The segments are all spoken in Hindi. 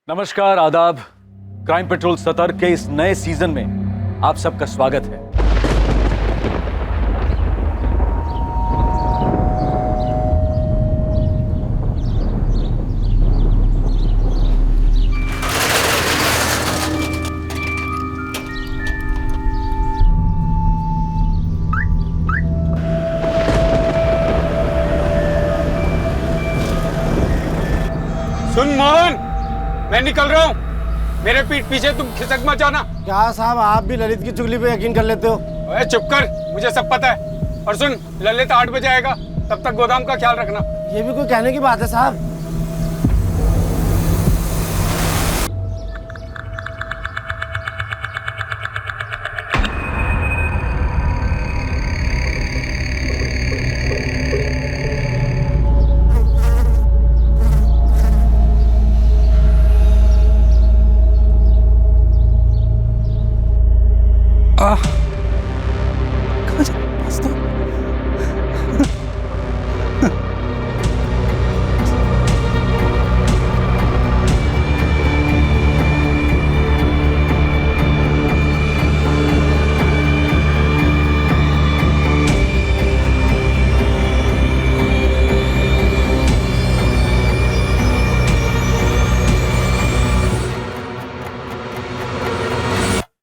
नमस्कार, आदाब। क्राइम पेट्रोल सतर्क के इस नए सीजन में आप सबका स्वागत है। सुन मोहन, मैं निकल रहा हूँ। मेरे पीठ पीछे तुम खिसक मत जाना। क्या साहब, आप भी ललित की चुगली पे यकीन कर लेते हो? ओए चुप कर, मुझे सब पता है। और सुन, ललित 8 बजे आएगा, तब तक गोदाम का ख्याल रखना। ये भी कोई कहने की बात है साहब?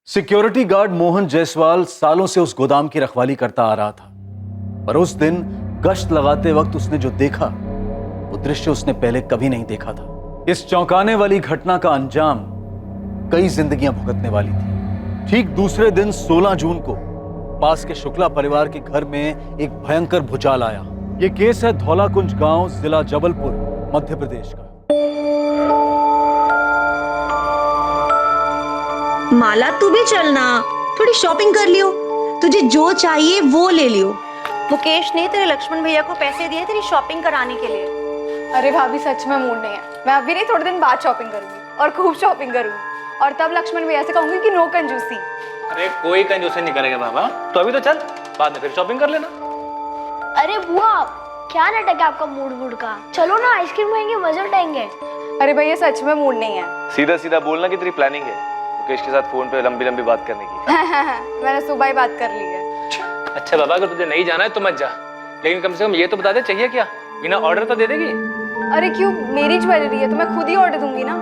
सिक्योरिटी गार्ड मोहन जायसवाल सालों से उस गोदाम की रखवाली करता आ रहा था, पर उस दिन गश्त लगाते वक्त उसने जो देखा वो दृश्य उसने पहले कभी नहीं देखा था। इस चौंकाने वाली घटना का अंजाम कई जिंदगियां भुगतने वाली थी। ठीक दूसरे दिन 16 जून को पास के शुक्ला परिवार के घर में एक भयंकर भूचाल आया। ये केस है धौलाकुंज गांव, जिला जबलपुर, मध्य प्रदेश का। माला, तू भी चलना, थोड़ी शॉपिंग कर लियो। तुझे जो चाहिए वो ले लियो। मुकेश ने तेरे लक्ष्मण भैया को पैसे दिए तेरी शॉपिंग कराने के लिए। अरे भाभी, सच में मूड नहीं है। मैं अभी नहीं, थोड़े दिन बाद शॉपिंग करूंगी और खूब शॉपिंग करूंगी। और तब लक्ष्मण भैया से कहूंगी कि नो कंजूसी। अरे कोई कंजूसी नहीं करेगा बाबा, तो अभी तो चल, बाद में फिर शॉपिंग कर लेना। अरे बुआ, क्या नाटक है आपका मूड का? चलो ना, आइसक्रीम खाएंगे, मजे उठाएंगे। अरे भैया, सच में मूड नहीं है। सीधा सीधा बोलना कि तेरी प्लानिंग है मुकेश के साथ फोन पे लंबी लंबी बात करने की। मैंने सुबह ही बात कर ली है। अच्छा बाबा, अगर तुझे नहीं जाना है तो मत जा, लेकिन कम से कम ये तो बता दे चाहिए क्या, बिना ऑर्डर तो दे देगी। अरे क्यों, मेरी ज्वेलरी है तो मैं खुद ही ऑर्डर दूंगी ना।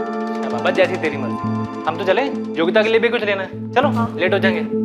बाबा जैसी तेरी मर्जी। हम तो चले, योगिता के लिए भी कुछ लेना है। चलो हाँ। लेट हो जाएंगे।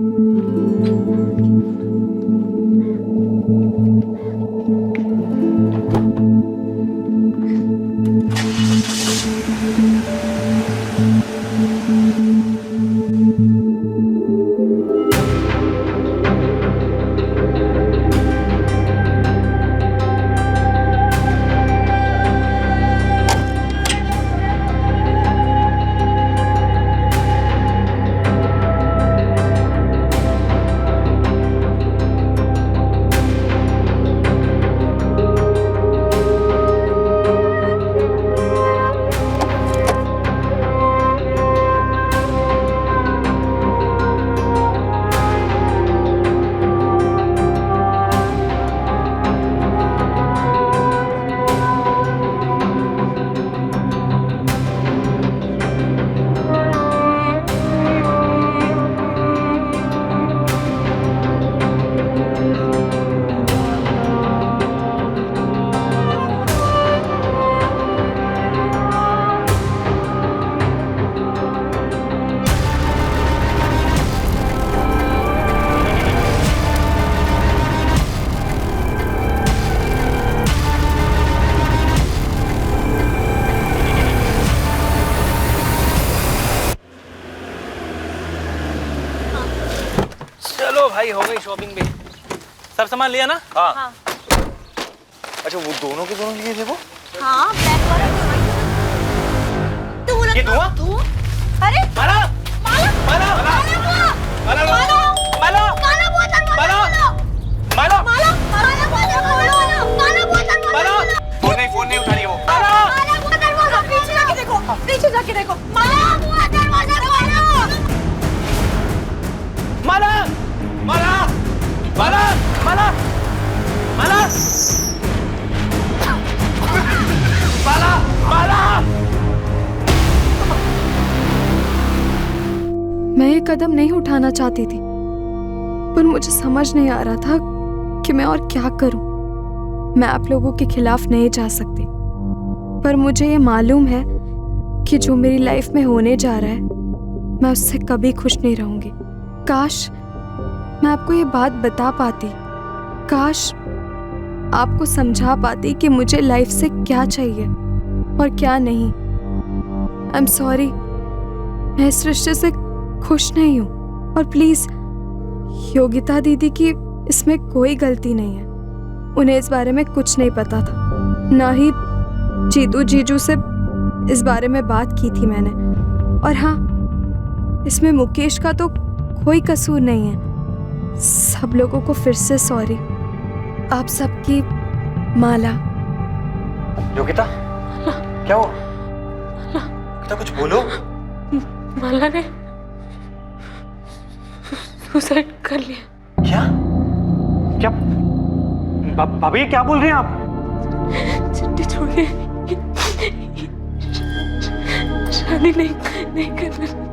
भाई हो गई शॉपिंग भी, सब सामान लिया ना? हाँ। अच्छा, वो दोनों के दोनों लिए थे वो? हाँ, ब्लैक वाला ये धुआं? अरे माला माला माला माला माला माला माला माला फोन नहीं उठा रही वो। पीछे जाके देखो। माला माला माला माला माला माला माला माला कदम नहीं उठाना चाहती थी, पर मुझे समझ नहीं आ रहा था कि मैं और क्या करूं। मैं आप लोगों के खिलाफ नहीं जा सकती, पर मुझे ये मालूम है कि जो मेरी लाइफ में होने जा रहा है, मैं उससे कभी खुश नहीं रहूंगी। काश मैं आपको ये बात बता पाती, काश आपको समझा पाती कि मुझे लाइफ से क्या चाहिए और क्या नहीं। आई एम सॉरी, मैं इस रिश्ते से खुश नहीं हूँ, और प्लीज योगिता दीदी की इसमें कोई गलती नहीं है। उन्हें इस बारे में कुछ नहीं पता था, ना ही जीतू जीजू से इस बारे में बात की थी मैंने। और हाँ, इसमें मुकेश का तो कोई कसूर नहीं है। सब लोगों को फिर से सॉरी। आप सबकी माला। योगिता, क्या हुआ? योगिता, कुछ बोलो। माला ने सुसाइड कर लिया। क्या क्या भाभी, क्या बोल रहे हैं आप? चिट्ठी छोड़ के शादी नहीं करना।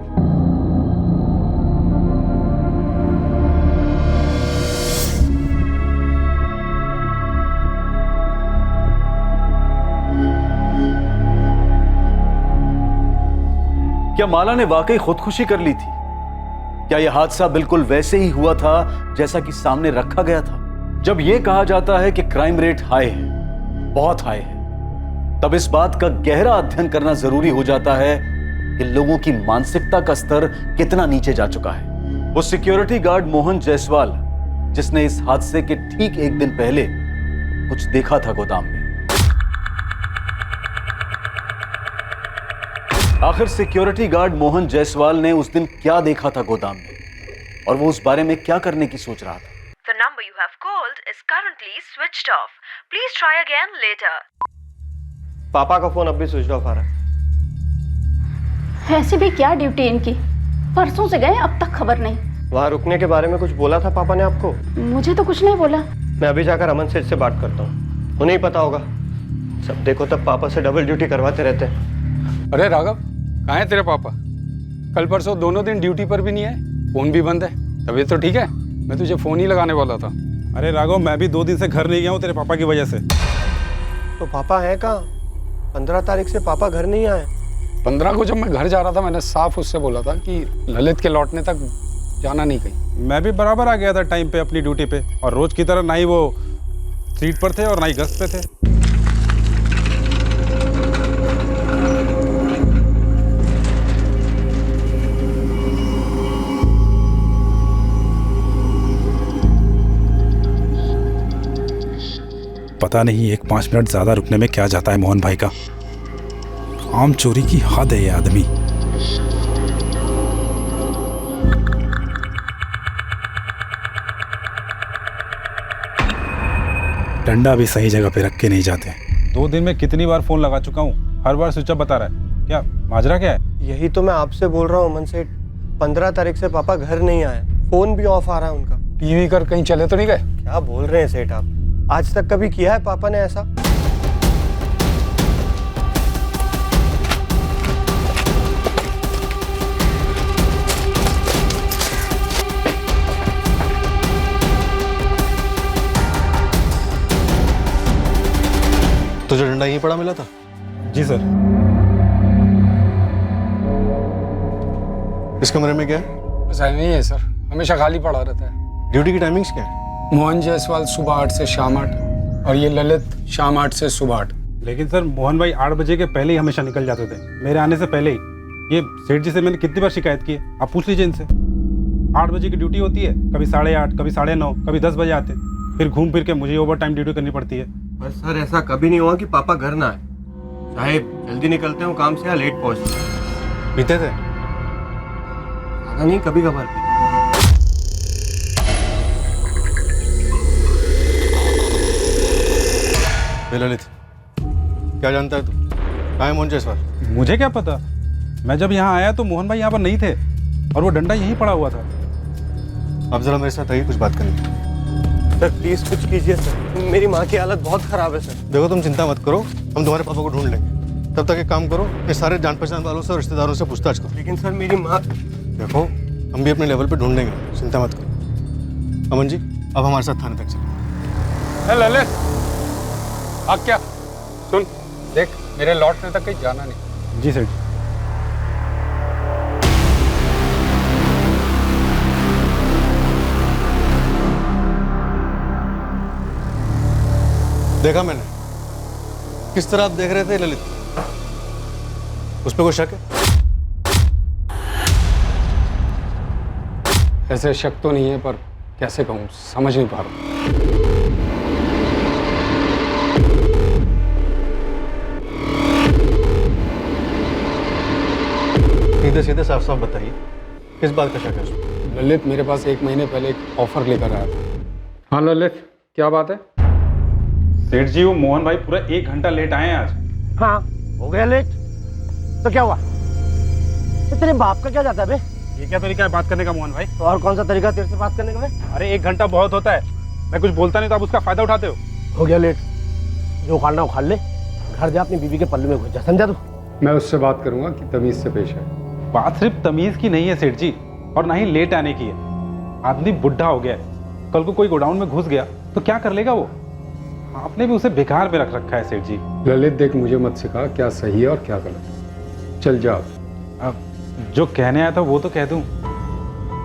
क्या माला ने वाकई खुदकुशी कर ली थी? क्या यह हादसा बिल्कुल वैसे ही हुआ था जैसा कि सामने रखा गया था? जब यह कहा जाता है कि क्राइम रेट हाई है, बहुत हाई है, तब इस बात का गहरा अध्ययन करना जरूरी हो जाता है कि लोगों की मानसिकता का स्तर कितना नीचे जा चुका है। वो सिक्योरिटी गार्ड मोहन जायसवाल, जिसने इस हादसे के ठीक एक दिन पहले कुछ देखा था गोदाम में। आखिर सिक्योरिटी गार्ड मोहन जायसवाल ने उस दिन क्या देखा था गोदाम में, और वो उस बारे में क्या करने की सोच रहा था? The number you have called is currently switched off. Please try again later. पापा का फोन अब भी स्विच ऑफ आ रहा है। ऐसी भी क्या ड्यूटी इनकी, परसों से गए अब तक खबर नहीं। वहाँ रुकने के बारे में कुछ बोला था पापा ने आपको? मुझे तो कुछ नहीं बोला। मैं अभी जाकर अमन सेठ से बात करता हूँ, उन्हें ही पता होगा। सब देखो तब पापा से डबल ड्यूटी करवाते रहते हैं। अरे राघव, कहाँ है तेरे पापा? कल परसों दोनों दिन ड्यूटी पर भी नहीं आए, फोन भी बंद है। तबीयत तो ठीक है? मैं तुझे फोन ही लगाने वाला था। अरे राघव, मैं भी 2 दिन से घर नहीं गया हूँ तेरे पापा की वजह से। तो पापा है कहाँ? 15 तारीख से पापा घर नहीं आए। 15 को जब मैं घर जा रहा था, मैंने साफ उससे बोला था कि ललित के लौटने तक जाना नहीं कहीं। मैं भी बराबर आ गया था टाइम पे अपनी ड्यूटी पे, और रोज की तरह ना ही वो सीट पर थे और ना ही गश्त पे थे। पता नहीं 1-5 मिनट ज्यादा रुकने में क्या जाता है मोहन भाई का। काम चोरी की हद है ये आदमी। डंडा भी सही जगह पे रख के नहीं जाते। 2 दिन में कितनी बार फोन लगा चुका हूँ, हर बार स्विच ऑफ बता रहा है। क्या माजरा क्या है? यही तो मैं आपसे बोल रहा हूँ अमन सेठ, 15 तारीख से पापा घर नहीं आए, फोन भी ऑफ आ रहा है उनका। टीवी कर कहीं चले तो नहीं गए? क्या बोल रहे हैं सेठ आप? आज तक कभी किया है पापा ने ऐसा? तुझे डंडा यहीं पड़ा मिला था? जी सर। इस कमरे में क्या है? बस नहीं है सर, हमेशा खाली पड़ा रहता है। ड्यूटी की टाइमिंग्स क्या है? मोहन जायसवाल सुबह 8 से शाम 8, और ये ललित शाम 8 से सुबह 8। लेकिन सर मोहन भाई 8 बजे के पहले ही हमेशा निकल जाते थे, मेरे आने से पहले ही। ये सेठ जी से मैंने कितनी बार शिकायत की है, आप पूछ लीजिए इनसे। 8 बजे की ड्यूटी होती है, कभी 8:30, कभी 9:30, कभी 10 बजे आते हैं, फिर घूम फिर के मुझे ओवर टाइम ड्यूटी करनी पड़ती है। पर सर ऐसा कभी नहीं हुआ कि पापा घर ना आए, चाहे जल्दी निकलते हो काम से या लेट पहुंचते। पीते थे? नहीं, कभी कभार। ललित, क्या जानता है तू? कहाँ है मोहन जायसवाल? मुझे क्या पता, मैं जब यहाँ आया तो मोहन भाई यहाँ पर नहीं थे, और वो डंडा यहीं पड़ा हुआ था। अब जरा मेरे साथ आइए, कुछ बात करेंगे। सर प्लीज कुछ कीजिए सर, मेरी माँ की हालत बहुत खराब है सर। देखो तुम चिंता मत करो, हम तुम्हारे पापा को ढूंढ लेंगे। तब तक एक काम करो, ये सारे जान पहचान वालों से और रिश्तेदारों से पूछताछ करो। लेकिन सर मेरी माँ। देखो हम भी अपने लेवल पे ढूंढेंगे, चिंता मत करो। अमन जी, अब हमारे साथ थाने तक चलो। ललित, अब क्या सुन, देख मेरे लौटने तक कहीं जाना नहीं। जी सेठ जी। देखा मैंने किस तरह आप देख रहे थे ललित, उस पर कोई शक है? ऐसे शक तो नहीं है, पर कैसे कहूँ, समझ नहीं पा रहा। सीधे सीधे साफ साफ बताइए, किस बात का शक है उसमें? ललित मेरे पास 1 महीने पहले एक ऑफर लेकर आया था। हाँ ललित, क्या बात है? सेठ जी, वो मोहन भाई पूरा 1 घंटा लेट आए हैं आज। हाँ, हो गया लेट तो क्या हुआ? तो तेरे बाप का क्या जाता है बे? ये क्या तरीका है बात करने का मोहन भाई? तो और कौन सा तरीका तेरे से बात करने का बे? अरे 1 घंटा बहुत होता है, मैं कुछ बोलता नहीं तो आप उसका फायदा उठाते हो गया लेट, जो उखाड़ना उखाड़ ले, घर जा अपनी बीवी के पल्लू में घुस जा, समझा तू? मैं उससे बात करूंगा कि तमीज से पेश है। बात सिर्फ तमीज की नहीं है सेठ जी, और ना ही लेट आने की है। आदमी बुढ़ा हो गया है, कल को कोई गोडाउन में घुस गया तो क्या कर लेगा वो? आपने भी उसे बेकार में रख रखा है सेठ जी। ललित देख, मुझे मत सिखा क्या सही है और क्या गलत। चल जा। अब जो कहने आया था वो तो कह दूं।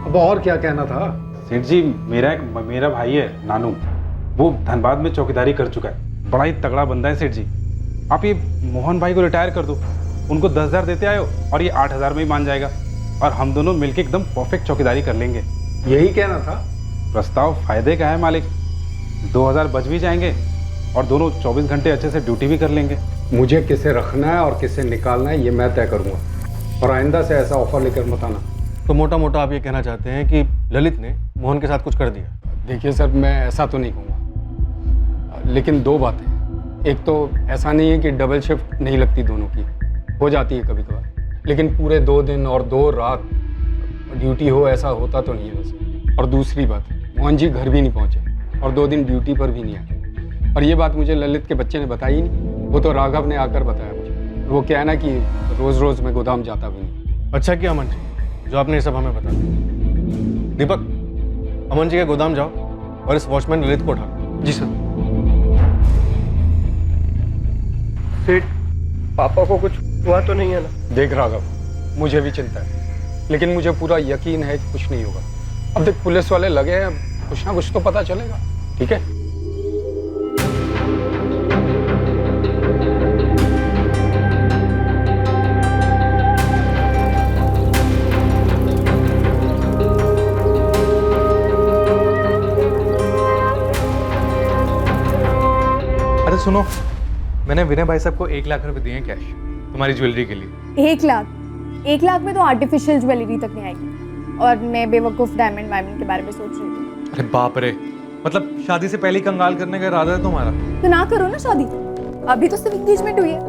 अब और क्या कहना था? सेठ जी, मेरा भाई है नानू, वो धनबाद में चौकीदारी कर चुका है, बड़ा ही तगड़ा बंदा है सेठ जी। आप ये मोहन भाई को रिटायर कर दो, उनको 10,000 देते आयो और ये 8,000 में ही मान जाएगा, और हम दोनों मिलके एकदम परफेक्ट चौकीदारी कर लेंगे। यही कहना था? प्रस्ताव फायदे का है मालिक, 2,000 बच भी जाएंगे और दोनों 24 घंटे अच्छे से ड्यूटी भी कर लेंगे। मुझे किसे रखना है और किसे निकालना है ये मैं तय करूंगा, और आइंदा से ऐसा ऑफर लेकर मत आना। तो मोटा मोटा आप ये कहना चाहते हैं कि ललित ने मोहन के साथ कुछ कर दिया? देखिए सर, मैं ऐसा तो नहीं कहूँगा, लेकिन 2 बातें। एक तो ऐसा नहीं है कि डबल शिफ्ट नहीं लगती, दोनों की हो जाती है कभी कभार, लेकिन पूरे 2 दिन और 2 रात ड्यूटी हो ऐसा होता तो नहीं है वैसे। और दूसरी बात, मोहन जी घर भी नहीं पहुँचे और 2 दिन ड्यूटी पर भी नहीं आए। और ये बात मुझे ललित के बच्चे ने बताई ही नहीं, वो तो राघव ने आकर बताया मुझे। वो क्या है ना कि रोज़ रोज़ मैं गोदाम जाता भी नहीं। अच्छा किया अमन जी जो आपने ये सब हमें बता दिया। दीपक, अमन जी के गोदाम जाओ और इस वॉचमैन ललित को उठाओ। जी सर। सेठ, पापा को कुछ हुआ तो नहीं है ना? देख राघव, मुझे भी चिंता है, लेकिन मुझे पूरा यकीन है कि कुछ नहीं होगा। अब देख पुलिस वाले लगे हैं, कुछ ना कुछ तो पता चलेगा, ठीक है? अरे सुनो, मैंने विनय भाई साहब को 1 लाख रुपए दिए हैं कैश तुम्हारी ज्वेलरी के लिए। 1 लाख? 1 लाख में तो आर्टिफिशियल ज्वेलरी तक नहीं आएगी, और मैं बेवकूफ़ डायमंड वायमंड के बारे में सोच रही थी। अरे बाप रे, मतलब शादी से पहले ही कंगाल करने का इरादा है तुम्हारा? तो ना करो ना शादी, अभी तो सिर्फ एंगेजमेंट हुई है,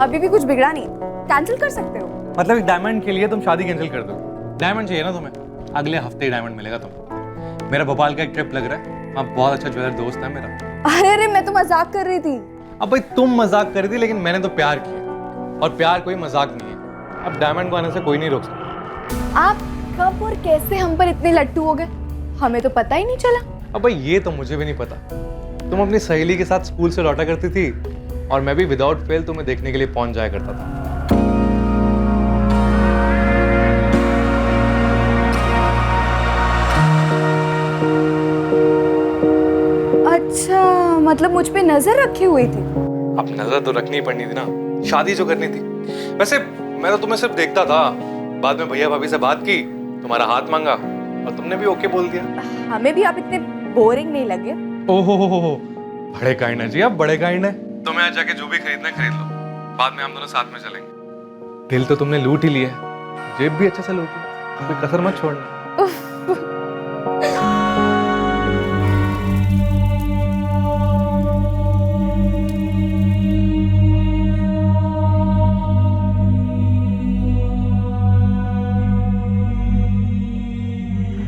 अभी भी कुछ बिगड़ा नहीं, कैंसिल कर सकते हो। मतलब एक डायमंड के लिए तुम शादी कैंसिल कर दो? डायमंड चाहिए ना तुम्हें? अगले हफ्ते ही डायमंड मिलेगा तुम्हें। मेरा भोपाल का एक ट्रिप लग रहा है, आप बहुत अच्छा ज्वेलर दोस्त है मेरा। अरे मैं तो मजाक कर रही थी। अब भाई तुम मजाक कर रही थी, लेकिन मैंने तो प्यार किया, और प्यार कोई मजाक नहीं है। अब डायमंड को आने से कोई नहीं रोक सकता। आप कब और कैसे हम पर इतने लट्टू हो गए, हमें तो पता ही नहीं चला। अब भाई ये तो मुझे भी नहीं पता। तुम अपनी सहेली के साथ स्कूल से लौटा करती थी, और मैं भी विदाउट फेल तुम्हें देखने के लिए पहुंच जाया करता था। अच्छा, मतलब मुझ पे नजर रखी हुई थी? अब नजर तो रखनी पड़नी थी ना, शादी जो करनी थी। वैसे मैं तो तुम्हें सिर्फ देखता था, बाद में भैया भाभी से बात की, तुम्हारा हाथ मांगा और तुमने भी ओके बोल दिया। हमें भी आप इतने बोरिंग नहीं लगे। ओहो हो, बड़े काइंड है जी आप, बड़े काइंड है। तुम्हें आज जाके जो भी खरीदना है खरीद लो, बाद में हम दोनों साथ में चलेंगे। दिल तो तुमने लूट ही लिया, जेब भी अच्छे से लूट ली, कोई कसर मत छोड़ना।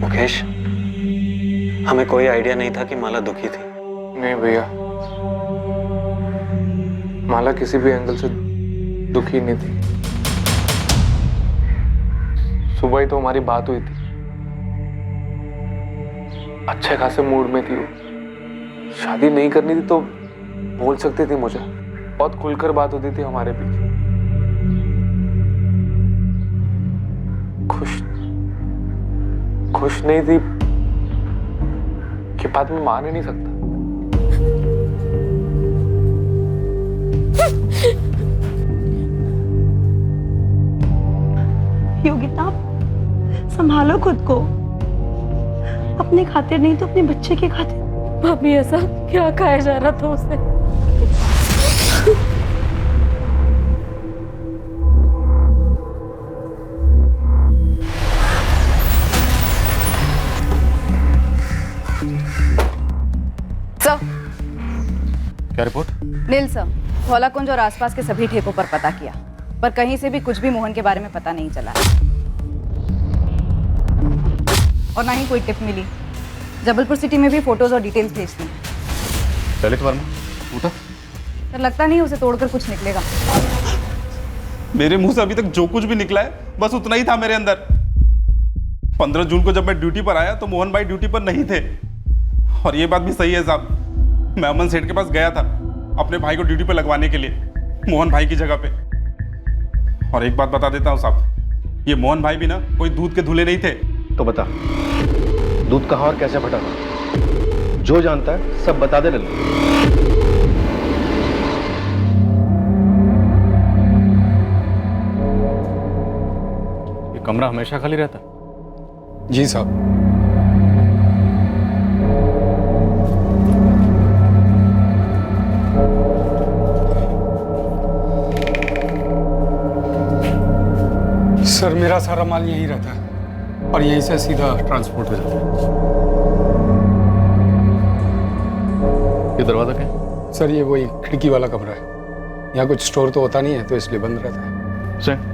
मुकेश, हमें कोई आइडिया नहीं था कि माला दुखी थी। नहीं भैया, माला किसी भी एंगल से दुखी नहीं थी। सुबह ही तो हमारी बात हुई थी, अच्छे खासे मूड में थी वो। शादी नहीं करनी थी तो बोल सकती थी मुझे, बहुत खुलकर बात होती थी हमारे बीच। खुश नहीं थी कि बात मैं मान ही नहीं सकता। योगिता, संभालो खुद को, अपने खातिर नहीं तो अपने बच्चे के खातिर। भाभी ऐसा क्या खाया जा रहा था उसे? सर, क्या रिपोर्ट? नील सर, धौलाकुंज और आसपास के सभी ठेकों पर पता किया, पर कहीं से भी कुछ भी मोहन के बारे में पता नहीं चला और ना ही कोई टिप मिली। जबलपुर सिटी में भी फोटोज और डिटेल्स भेज दी। ललित वर्मा उठा। सर, लगता नहीं उसे तोड़कर कुछ निकलेगा। मेरे मुंह से अभी तक जो कुछ भी निकला है बस उतना ही था मेरे अंदर। 15 जून को जब मैं ड्यूटी पर आया तो मोहन भाई ड्यूटी पर नहीं थे। और ये बात भी सही है साहब, मैं अमन सेठ के पास गया था अपने भाई को ड्यूटी पर लगवाने के लिए, मोहन भाई की जगह पे। और एक बात बता देता हूँ साहब, ये मोहन भाई भी ना कोई दूध के धुले नहीं थे। तो बता, दूध कहाँ और कैसे फटा था? जो जानता है सब बता दे लल्लू। ये कमरा हमेशा खाली रहता? जी साहब। सर, मेरा सारा माल यहीं रहता है और यहीं से सीधा ट्रांसपोर्ट हो जाता है। ये दरवाजा क्या? सर, ये वही खिड़की वाला कमरा है। यहाँ कुछ स्टोर तो होता नहीं है तो इसलिए बंद रहता है। सर,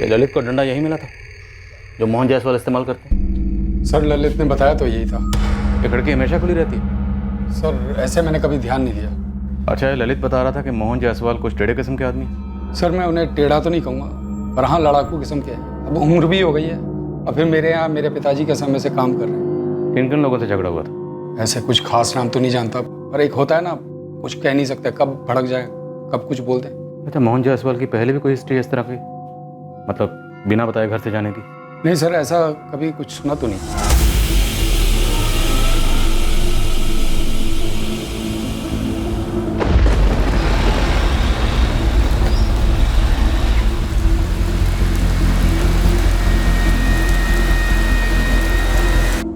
ललित को डंडा यही मिला था जो मोहन जायसवाल इस्तेमाल करते हैं? सर, ललित ने बताया तो यही था। ये खिड़की हमेशा खुली रहती है? सर, ऐसे मैंने कभी ध्यान नहीं दिया। अच्छा, ये ललित बता रहा था कि मोहन जायसवाल कुछ टेढ़े किस्म के आदमी? सर, मैं उन्हें टेढ़ा तो नहीं कहूँगा, पर हाँ लड़ाकू किस्म के हैं। अब उम्र भी हो गई है और फिर मेरे यहाँ मेरे पिताजी के समय से काम कर रहे हैं। किन किन लोगों से झगड़ा हुआ था? ऐसे कुछ खास नाम तो नहीं जानता, पर एक होता है ना, कुछ कह नहीं सकते, कब भड़क जाए कब कुछ बोल दे। अच्छा, मोहन जायसवाल की पहले भी कोई हिस्ट्री इस तरह की, मतलब बिना बताए घर से जाने की? नहीं सर, ऐसा कभी कुछ सुना तो नहीं।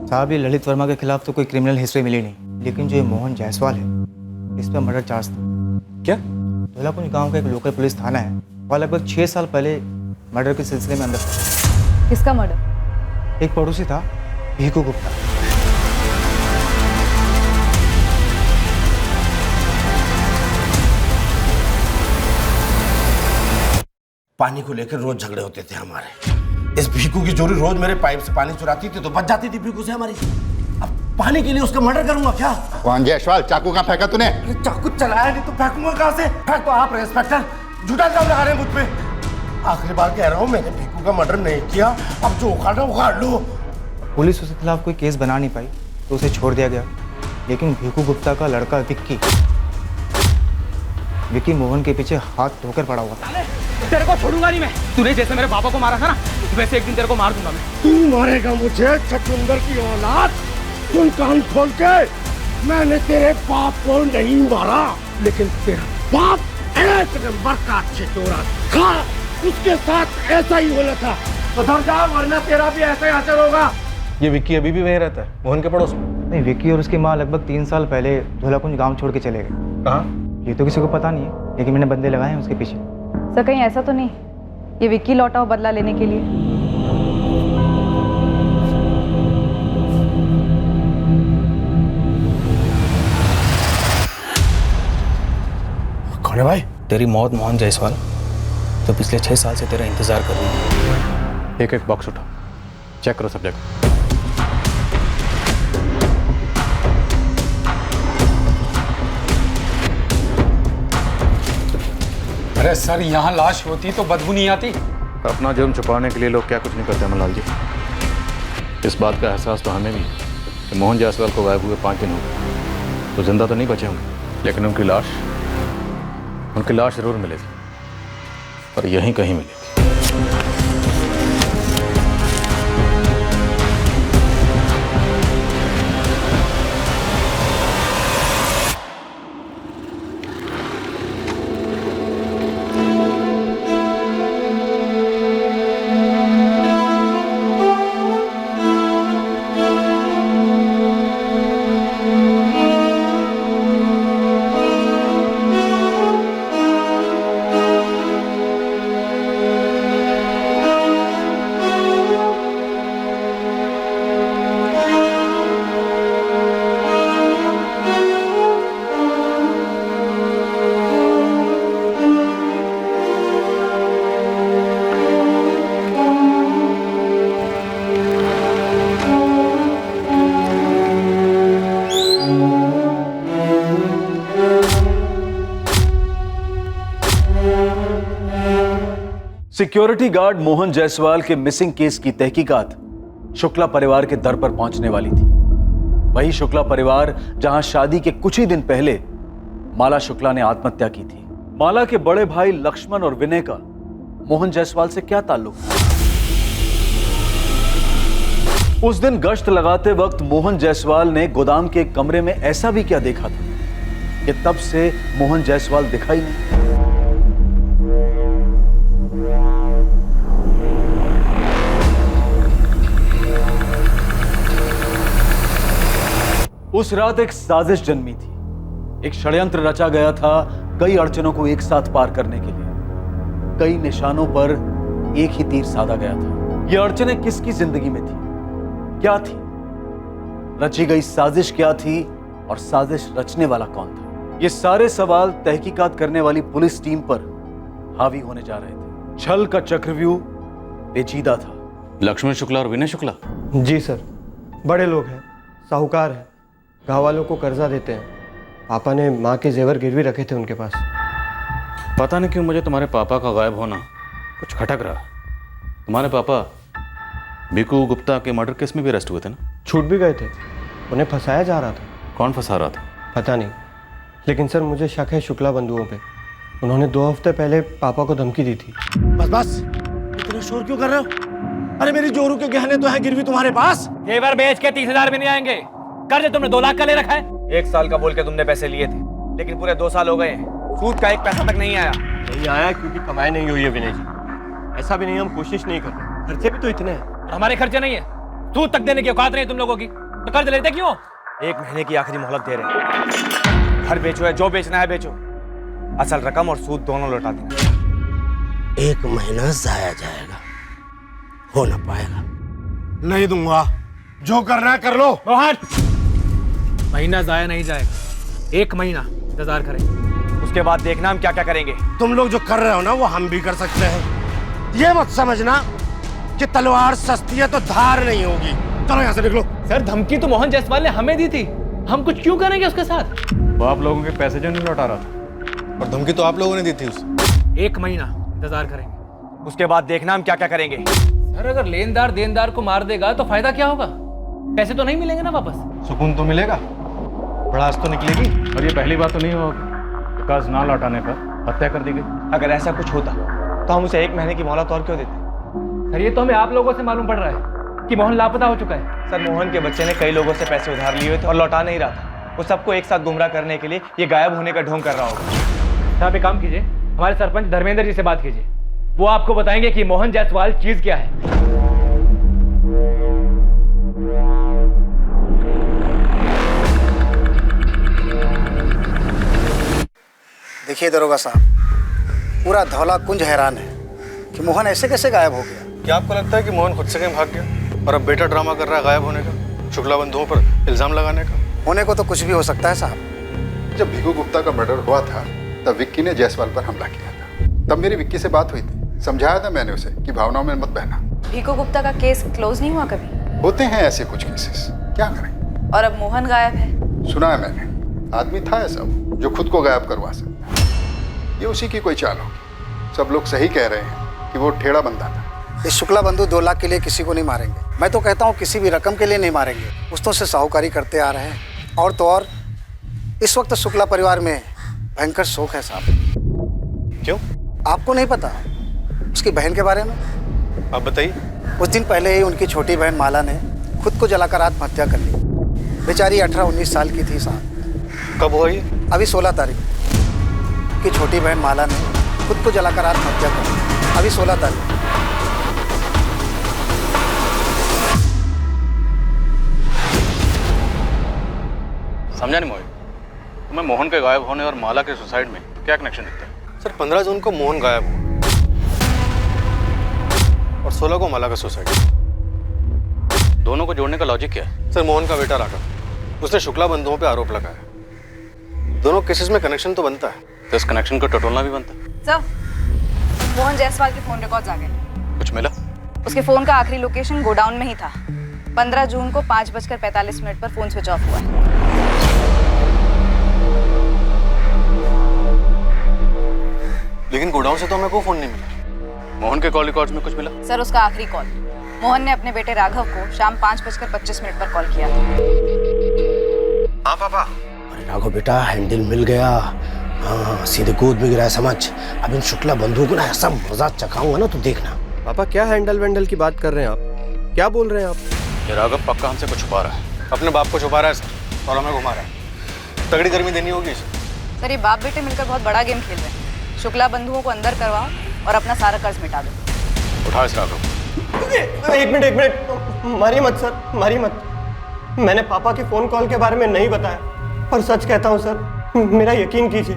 साहब, ये ललित वर्मा के खिलाफ तो कोई क्रिमिनल हिस्ट्री मिली नहीं, लेकिन जो ये मोहन जायसवाल है इस पर मर्डर चार्ज था। क्या? धौलाकुंज गांव का एक लोकल पुलिस थाना है और लगभग 6 साल पहले मर्डर के सिलसिले में अंदर था। किसका मर्डर? एक पड़ोसी था, भीखू गुप्ता। पानी को लेकर रोज झगड़े होते थे हमारे। इस भीखू की जोड़ी रोज मेरे पाइप से पानी चुराती थी तो बच जाती थी भीखू से हमारी। अब पानी के लिए उसका मर्डर करूंगा क्या? मोहन जायसवाल, चाकू कहाँ फेंका तूने? चाकू चलाया नहीं तो फेंकूंगा कहाँ से? फेंक तो आप इंस्पेक्टर, झूठा इल्जाम लगा रहे हैं मुझ पे। आखिरी बार कह रहा हूँ, मैंने भीखू का मर्डर नहीं किया, अब जो उखाड़ना उखाड़ लो। पुलिस उसके खिलाफ कोई केस बना नहीं पाई तो उसे छोड़ दिया गया, लेकिन भीखू गुप्ता का लड़का विक्की मोहन के पीछे हाथ धोकर पड़ा हुआ था। तेरे को छोड़ूंगा नहीं मैं। तूने जैसे मेरे पापा को मारा था ना, वैसे एक दिन तेरे को मार दूंगा मैं। तू मारेगा मुझे, छछूंदर की औलाद? सुन कान खोल के, मैंने तेरे बाप को नहीं मारा, लेकिन तेरा बाप एक नंबर का छितोरा था। उसके साथ ऐसा ही होना था। उधर जा, वरना तेरा भी ऐसा ही असर होगा। ये विक्की अभी भी वहीं रहता है, मोहन के पड़ोस में? नहीं, विक्की और उसकी माँ लगभग 3 साल पहले धौलाकुंज गांव छोड़ के चले गए। कहाँ? ये तो किसी को पता नहीं है, लेकिन मैंने बंदे लगाए हैं उसके पीछे। सर, कहीं ऐसा तो नहीं ये विक्की लौटा हो बदला लेने के लिए। कौन है भाई? तेरी मौत मोहन जायसवाल तो पिछले 6 साल से तेरा इंतजार कर रही है। एक एक बॉक्स उठा, चेक करो सब जगह। अरे सर, यहाँ लाश होती तो बदबू नहीं आती? अपना जुर्म छुपाने के लिए लोग क्या कुछ नहीं करते अमरलाल जी। इस बात का एहसास तो हमें भी है कि मोहन जायसवाल को गायब हुए 5 दिन हो गए। तो जिंदा तो नहीं बचे होंगे, लेकिन उनकी लाश जरूर मिलेगी, और यहीं कहीं मिलेगी। सिक्योरिटी गार्ड मोहन जायसवाल के मिसिंग केस की तहकीकात शुक्ला परिवार के दर पर पहुंचने वाली थी। वही शुक्ला परिवार जहां शादी के कुछ ही दिन पहले माला शुक्ला ने आत्महत्या की थी। माला के बड़े भाई लक्ष्मण और विनय का मोहन जायसवाल से क्या ताल्लुक था? उस दिन गश्त लगाते वक्त मोहन जायसवाल ने गोदाम के एक कमरे में ऐसा भी क्या देखा था कि तब से मोहन जायसवाल दिखाई नहीं। उस रात एक साजिश जन्मी थी। एक षड्यंत्र रचा गया था कई अड़चनों को एक साथ पार करने के लिए। कई निशानों पर एक ही तीर साधा गया था। ये अड़चनें किसकी जिंदगी में थी, क्या थी, रची गई साजिश क्या थी, और साजिश रचने वाला कौन था? ये सारे सवाल तहकीकात करने वाली पुलिस टीम पर हावी होने जा रहे थे। छल का चक्रव्यूह पेचीदा था। लक्ष्मण शुक्ला और विनय शुक्ला? जी सर, बड़े लोग हैं, साहूकार हैं, गाँव वालों को कर्जा देते हैं। पापा ने माँ के जेवर गिरवी रखे थे उनके पास। पता नहीं क्यों मुझे तुम्हारे पापा का गायब होना कुछ खटक रहा। तुम्हारे पापा भिकू गुप्ता के मर्डर केस में भी अरेस्ट हुए थे ना? छूट भी गए थे, उन्हें फंसाया जा रहा था। कौन फंसा रहा था? पता नहीं, लेकिन सर मुझे शक है शुक्ला बंधुओं पे। उन्होंने 2 हफ्ते पहले पापा को धमकी दी थी। बस इतना शोर क्यों कर रहे हो? अरे मेरी जोरू के गहने तो है गिरवी तुम्हारे पास। जेवर बेच के 30,000 भी नहीं आएंगे। कर्ज तुमने 2 लाख का ले रखा है। 1 साल का बोल के तुमने पैसे लिए थे, लेकिन पूरे 2 साल हो गए, सूद का 1 पैसा तक नहीं आया। नहीं आया क्योंकि कमाई नहीं हुई है विनय जी। ऐसा भी नहीं, हम कोशिश नहीं कर रहे, खर्चे भी तो इतने हैं। हमारे खर्चे नहीं है, सूद तक देने की औकात नहीं तुम लोगों की, तो कर्ज लेते क्यों? 1 महीने की आखिरी मोहलत दे रहे हैं। घर बेचो है, जो बेचना है बेचो, असल रकम और सूद दोनों लौटा देना। 1 महीना जाया जाएगा, हो ना पाएगा। नहीं दूंगा, जो करना है कर लो। मोहन, महीना जाया नहीं जाएगा, 1 महीना इंतजार करें, उसके बाद देखना हम क्या क्या करेंगे। तुम लोग जो कर रहे हो ना वो हम भी कर सकते हैं। ये मत समझना कि तलवार सस्ती है तो धार नहीं होगी। चलो यहाँ से निकलो। सर, धमकी तो मोहन जायसवाल ने हमें दी थी, हम कुछ क्यों करेंगे उसके साथ? वो आप लोगों के पैसे जो नहीं लौटा रहा था, और धमकी तो आप लोगों ने दी थी उसे। 1 महीना इंतजार करेंगे, उसके बाद देखना हम क्या क्या करेंगे। सर, अगर लेनदार देनदार को मार देगा तो फायदा क्या होगा? पैसे तो नहीं मिलेंगे ना वापस। सुकून तो मिलेगा, भड़ास तो निकलेगी। और ये पहली बात तो नहीं होगी कर्ज ना लौटाने पर हत्या कर दी गई। अगर ऐसा कुछ होता तो हम उसे 1 महीने की मोहलत और क्यों देते? सर, ये तो हमें आप लोगों से मालूम पड़ रहा है कि मोहन लापता हो चुका है। सर, मोहन के बच्चे ने कई लोगों से पैसे उधार लिए हुए थे और लौटा नहीं रहा था। वो सबको एक साथ गुमराह करने के लिए ये गायब होने का ढोंग कर रहा होगा। आप एक काम कीजिए, हमारे सरपंच धर्मेंद्र जी से बात कीजिए, वो आपको बताएंगे कि मोहन जायसवाल चीज क्या है। देखिए दरोगा साहब, पूरा धौला कुंज हैरान है कि मोहन ऐसे कैसे गायब हो गया। क्या आपको लगता है कि मोहन खुद से कहीं भाग गया और अब बेटा ड्रामा कर रहा है गायब होने का, शुक्ला बंधुओं पर इल्जाम लगाने का? होने को तो कुछ भी हो सकता है साहब। जब भिकू गुप्ता का मर्डर हुआ था तब विक्की ने जायसवाल पर हमला किया था। तब मेरी विक्की से बात हुई थी, समझाया था मैंने उसे कि भावनाओं में मत बहना। भीको गुप्ता का केस क्लोज नहीं हुआ कभी? होते हैं ऐसे कुछ केसेस, क्या करें। और अब मोहन गायब है। सुना है मैंने, आदमी था ऐसा जो खुद को गायब करवा सकता है। ये उसी की कोई चाल होगी। सब लोग सही कह रहे हैं कि वो ठेड़ा बंदा था। इस शुक्ला बंधु 2 लाख के लिए किसी को नहीं मारेंगे। मैं तो कहता हूँ किसी भी रकम के लिए नहीं मारेंगे। पुश्तों से साहूकारी करते आ रहे हैं। और तो और इस वक्त शुक्ला परिवार में भयंकर शोक है साहब। क्यों? आपको नहीं पता उसकी बहन के बारे में? आप बताइए। कुछ दिन पहले ही उनकी छोटी बहन माला ने खुद को जलाकर आत्महत्या कर ली। बेचारी 18-19 साल की थी साहब। कब हुआ ये? अभी 16 तारीख की छोटी बहन माला ने खुद को जलाकर आत्महत्या कर ली। अभी 16 तारीख। समझा नहीं मोहित, तुम्हें मोहन के गायब होने और माला के सुसाइड में क्या कनेक्शन दिखता है? सर 15 जून को मोहन गायब हुआ और 16 को माला का सुसाइड। दोनों को जोड़ने का लॉजिक क्या है? सर मोहन का बेटा राघव, उसने शुक्ला बंधुओं पे आरोप लगाया। दोनों केसेस में कनेक्शन तो बनता है, तो इस कनेक्शन को टटोलना भी बनता है। सर मोहन जायसवाल के फोन रिकॉर्ड्स आ गए। कुछ मिला? उसके फोन का आखिरी लोकेशन गोडाउन में ही था। 15 जून को 5:45 पर फोन स्विच ऑफ हुआ है। लेकिन गोडाउन से तो हमें कोई फोन नहीं मिला। मोहन के कॉल रिकॉर्ड्स में कुछ मिला? सर उसका आखिरी कॉल मोहन ने अपने बेटे राघव को शाम 5:25 पर कॉल किया था। हाँ पापा। अरे राघव बेटा, हैंडल मिल गया। हाँ, सीधे गोद में गिरा, समझ। अब इन शुक्ला बंधुओं को ना ऐसा मजा चखाऊंगा ना, तो देखना। पापा क्या हैंडल वैंडल की बात कर रहे हैं आप? क्या बोल रहे हैं आप? ये राघव पक्का हमसे कुछ छुपा रहा है। अपने बाप को छुपा रहा है सर, और हमें घुमा रहा है। तगड़ी गर्मी देनी होगी इसे। सर ये बाप बेटे मिलकर बहुत बड़ा गेम खेल रहे हैं। शुक्ला बंधुओं को अंदर करवाओ और अपना सारा कर्ज मिटा दो। उठा इस राघव। एक मिनट, मारिए मत सर, मारिए मत। मैंने पापा के फोन कॉल के बारे में नहीं बताया, और सच कहता हूँ सर, मेरा यकीन कीजिए,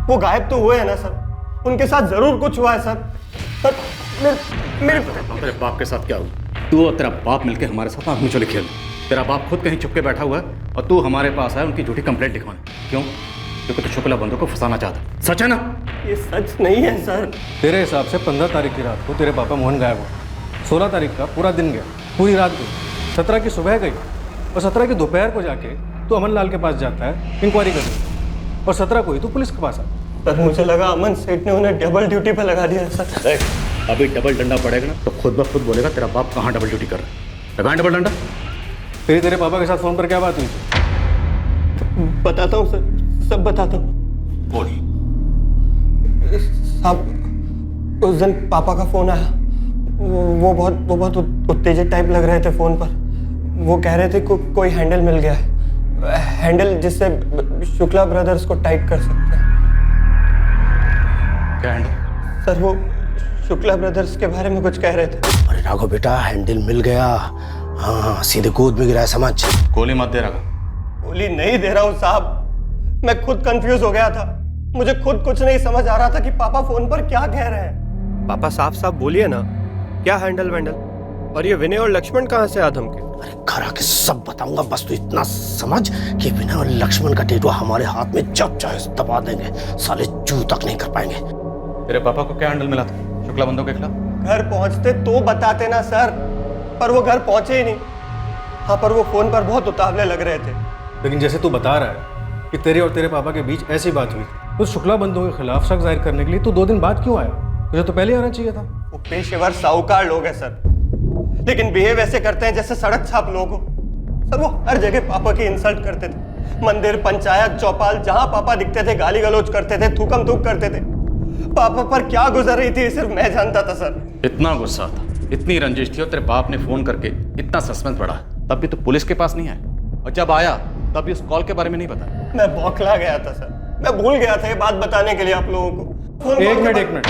वो गायब तो हुए हैं ना सर, उनके साथ जरूर कुछ हुआ है सर। मेरे तेरे बाप के साथ क्या हुआ? तू और तेरा बाप मिलके हमारे साथ आंख मिचौली खेल। तेरा बाप खुद कहीं छुप के बैठा हुआ है और तू हमारे पास आया उनकी झूठी कंप्लेंट लिखवाने। क्यों? क्योंकि तू शुक्ला बंधु को फंसाना चाहता। सच है ना? ये सच नहीं है सर। तेरे हिसाब से 15 तारीख की रात को तेरे पापा मोहन गायब हुआ। 16 तारीख का पूरा दिन गया, पूरी रात गई, 17 की सुबह गई, और 17 की दोपहर को जाके तू अमन लाल के पास जाता है इंक्वायरी करने, और 17 को ही तू पुलिस के पास आता। सर मुझे लगा अमन सेठ ने उन्हें डबल ड्यूटी पे लगा दिया सर। अभी डबल डंडा पड़ेगा ना तो खुद ब खुद बोलेगा तेरा बाप कहाँ डबल ड्यूटी कर रहा है। लगाएं डबल डंडा। तेरे पापा के साथ फोन पर क्या बात हुई थी? बताता हूँ सर, सब बताता हूँ। बोल। साहब उस दिन पापा का फोन आया, वो बहुत उत्तेजित टाइप लग रहे थे फोन पर। वो कह रहे थे कोई हैंडल मिल गया है, हैंडल जिससे शुक्ला ब्रदर्स को टाइट कर सकते हैं। क्या हैंडल? सर वो शुक्ला ब्रदर्स के बारे में कुछ कह रहे थे। अरे राघव बेटा, हैंडल मिल गया। हाँ, सीधे गोद में गिरा, समझ। गोली मत दे राघव। गोली नहीं दे रहा हूँ साहब, मैं खुद कंफ्यूज हो गया था। मुझे खुद कुछ नहीं समझ आ रहा था कि पापा फोन पर क्या कह रहे हैं। पापा साफ साफ बोलिए ना, क्या हैंडल वैंडल? और ये विनय और लक्ष्मण कहाँ से आदम के? अरे घर आके सब बताऊंगा, बस तू इतना समझ कि विनय और लक्ष्मण का टेटू हमारे हाथ में जब चाहे दबा देंगे, साले जू तक नहीं कर पाएंगे। तेरे पापा को क्या हैंडल मिला था शुक्ला बंधु के खिलाफ? घर पहुंचते तो बताते ना सर, पर वो घर पहुंचे ही नहीं। हाँ, पर वो फोन पर बहुत उतावले लग रहे थे। लेकिन जैसे तू बता रहा है कि तेरे और तेरे पापा के बीच ऐसी बात हुई थी, तो शुक्ला बंधुओं के खिलाफ शक जाहिर करने के लिए तू 2 दिन बाद क्यों आया? तुझे तो पहले आना चाहिए था। वो पेशेवर साहूकार लोग हैं सर, लेकिन बिहेव ऐसे करते हैं जैसे सड़क छाप लोग हो। सर वो हर जगह पापा की इंसल्ट करते थे। मंदिर, पंचायत, चौपाल, जहां पापा दिखते थे गाली गलौज करते थे, थूकम थूक करते थे। पापा पर क्या गुजर रही थी सिर्फ मैं जानता था सर। इतना गुस्सा था, इतनी रंजिश थी, और तेरे बाप ने फोन करके इतना सस्पेंस बढ़ा, तब भी तो पुलिस के पास नहीं आया, और जब आया तब भी उस कॉल के बारे में नहीं पता। मैं बौखला गया था सर, मैं भूल गया था ये बात बताने के लिए आप लोगों को। एक मिनट,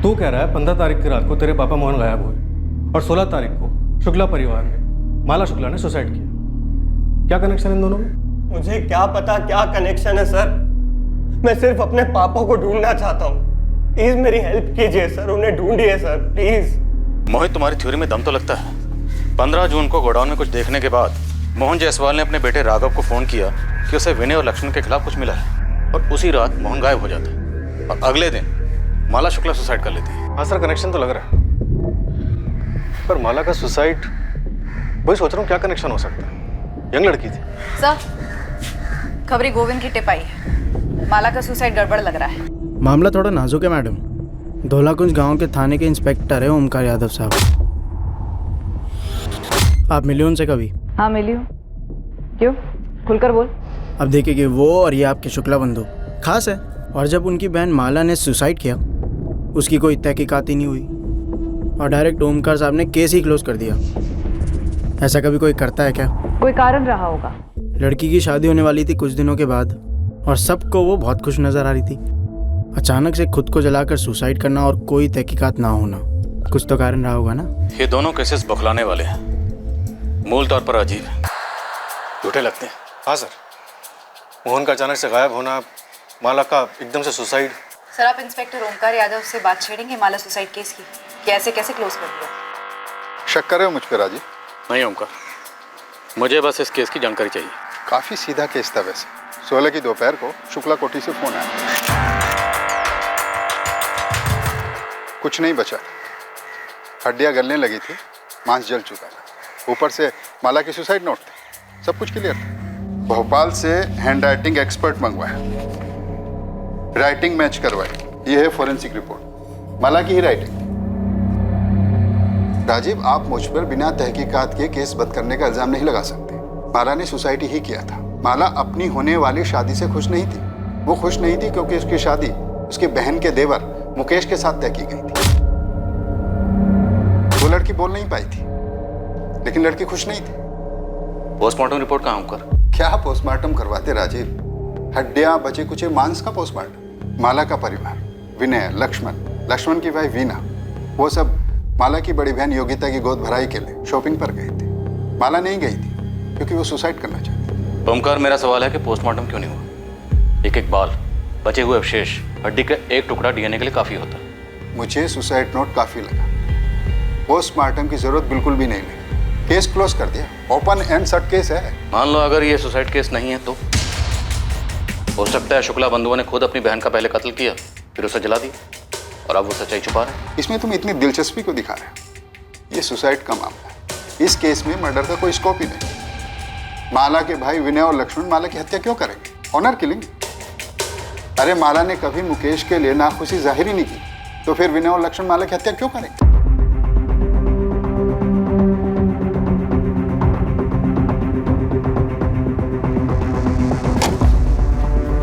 तू कह रहा है 15 तारीख की रात को तेरे पापा मोहन गायब हुए और 16 तारीख को शुक्ला परिवार में माला शुक्ला ने सुसाइड किया। क्या कनेक्शन इन दोनों में? मुझे क्या पता क्या कनेक्शन है सर, मैं सिर्फ अपने पापा को ढूंढना चाहता हूँ। प्लीज मेरी हेल्प कीजिए सर, उन्हें ढूंढिए सर प्लीज। मोहित, तुम्हारी थ्योरी में दम तो लगता है। 15 जून को गोडाउन में कुछ देखने के बाद मोहन जायसवाल ने अपने बेटे राघव को फोन किया कि उसे विनय और लक्ष्मण के खिलाफ कुछ मिला है, और उसी रात मोहन गायब हो जाता है और अगले दिन माला शुक्ला सुसाइड कर लेती है। हाँ सर, कनेक्शन तो लग रहा है, पर माला का सुसाइड, वही सोच रहा हूँ क्या कनेक्शन हो सकता है। यंग लड़की थी सर। खबरी गोविंद की टिप आई है, माला का सुसाइड गड़बड़ लग रहा है। मामला थोड़ा नाजुक है मैडम। धौलाकुंज गांव के थाने के इंस्पेक्टर है ओमकार यादव साहब। आप मिले उनसे कभी? हाँ मिली हूँ। क्यों, खुलकर बोल। अब देखिए कि वो और ये आपके शुक्ला बंधु खास है, और जब उनकी बहन माला ने सुसाइड किया उसकी कोई तहकीकात ही नहीं हुई और डायरेक्ट ओमकार साहब ने केस ही क्लोज कर दिया। ऐसा कभी कोई करता है क्या? कोई कारण रहा होगा। लड़की की शादी होने वाली थी कुछ दिनों के बाद और सबको वो बहुत खुश नजर आ रही थी। अचानक से खुद को जलाकर सुसाइड करना और कोई तहकीकात ना होना, कुछ तो कारण रहा होगा ना। ये दोनों केसेस बौखलाने वाले हैं, मूल तौर पर अजीब है, झूठे लगते हैं। हाँ सर, मोहन का अचानक से गायब होना, माला का एकदम से सुसाइड। सर, आप इंस्पेक्टर ओमकार यादव से बात छेड़ेंगे माला सुसाइड केस की कि ऐसे कैसे क्लोज कर दिया? शक कर रहे हो मुझ पे राजीव? नहीं ओमकार, मुझे बस इस केस की जानकारी चाहिए। काफी सीधा केस था वैसे। 16 की दोपहर को शुक्ला कोठी से फोन आया, कुछ नहीं बचा, हड्डियां गलने लगी थी, मांस जल चुका था, ऊपर से माला की सुसाइड नोट थे, सब कुछ क्लियर था। भोपाल से हैंड राइटिंग एक्सपर्ट मंगवाया, राइटिंग मैच करवाई, ये है फॉरेंसिक रिपोर्ट, माला की ही राइटिंग। राजीव, आप मुझ पर बिना तहकीकात के केस बंद करने का इल्जाम नहीं लगा सकते। माला ने सुसाइड ही किया था। माला अपनी होने वाली शादी से खुश नहीं थी। वो खुश नहीं थी क्योंकि उसकी शादी उसकी बहन के देवर मुकेश के साथ तय की गई थी। वो लड़की बोल नहीं पाई थी, लेकिन लड़की खुश नहीं थी। पोस्टमार्टम रिपोर्ट कहाँ कर? क्या पोस्टमार्टम करवाते राजीव? हड्डियां, बचे कुचे मांस का पोस्टमार्टम। माला का परिवार, विनय, लक्ष्मण की वाइफ वीना, वो सब माला की बड़ी बहन योगिता की गोद भराई के लिए शॉपिंग पर गए थे। माला नहीं गई थी क्योंकि वो सुसाइड करना चाहती। ओमकार, मेरा सवाल है कि पोस्टमार्टम क्यों नहीं हुआ? एक एक बाल, बचे हुए अवशेष, हड्डी का एक टुकड़ा डीएनए के लिए काफी होता है। मुझे सुसाइड नोट काफी लगा, पोस्टमार्टम की जरूरत बिल्कुल भी नहीं लगी। केस क्लोज कर दिया, ओपन एंड शट केस है। मान लो अगर ये सुसाइड केस नहीं है तो हो सकता है शुक्ला बंधुओं ने खुद अपनी बहन का पहले कत्ल किया, फिर उसे जला दिया और अब वो सच्चाई छुपा रहे हैं। इसमें तुम इतनी दिलचस्पी को दिखा रहे हो? ये सुसाइड का मामला है, इस केस में मर्डर का कोई स्कोप ही नहीं। माला के भाई विनय और लक्ष्मण माला की हत्या क्यों करेंगे? Honour killing. अरे माला ने कभी मुकेश के लिए नाखुशी जाहिर ही नहीं की, तो फिर विनय और लक्ष्मण माला की हत्या क्यों करेंगे?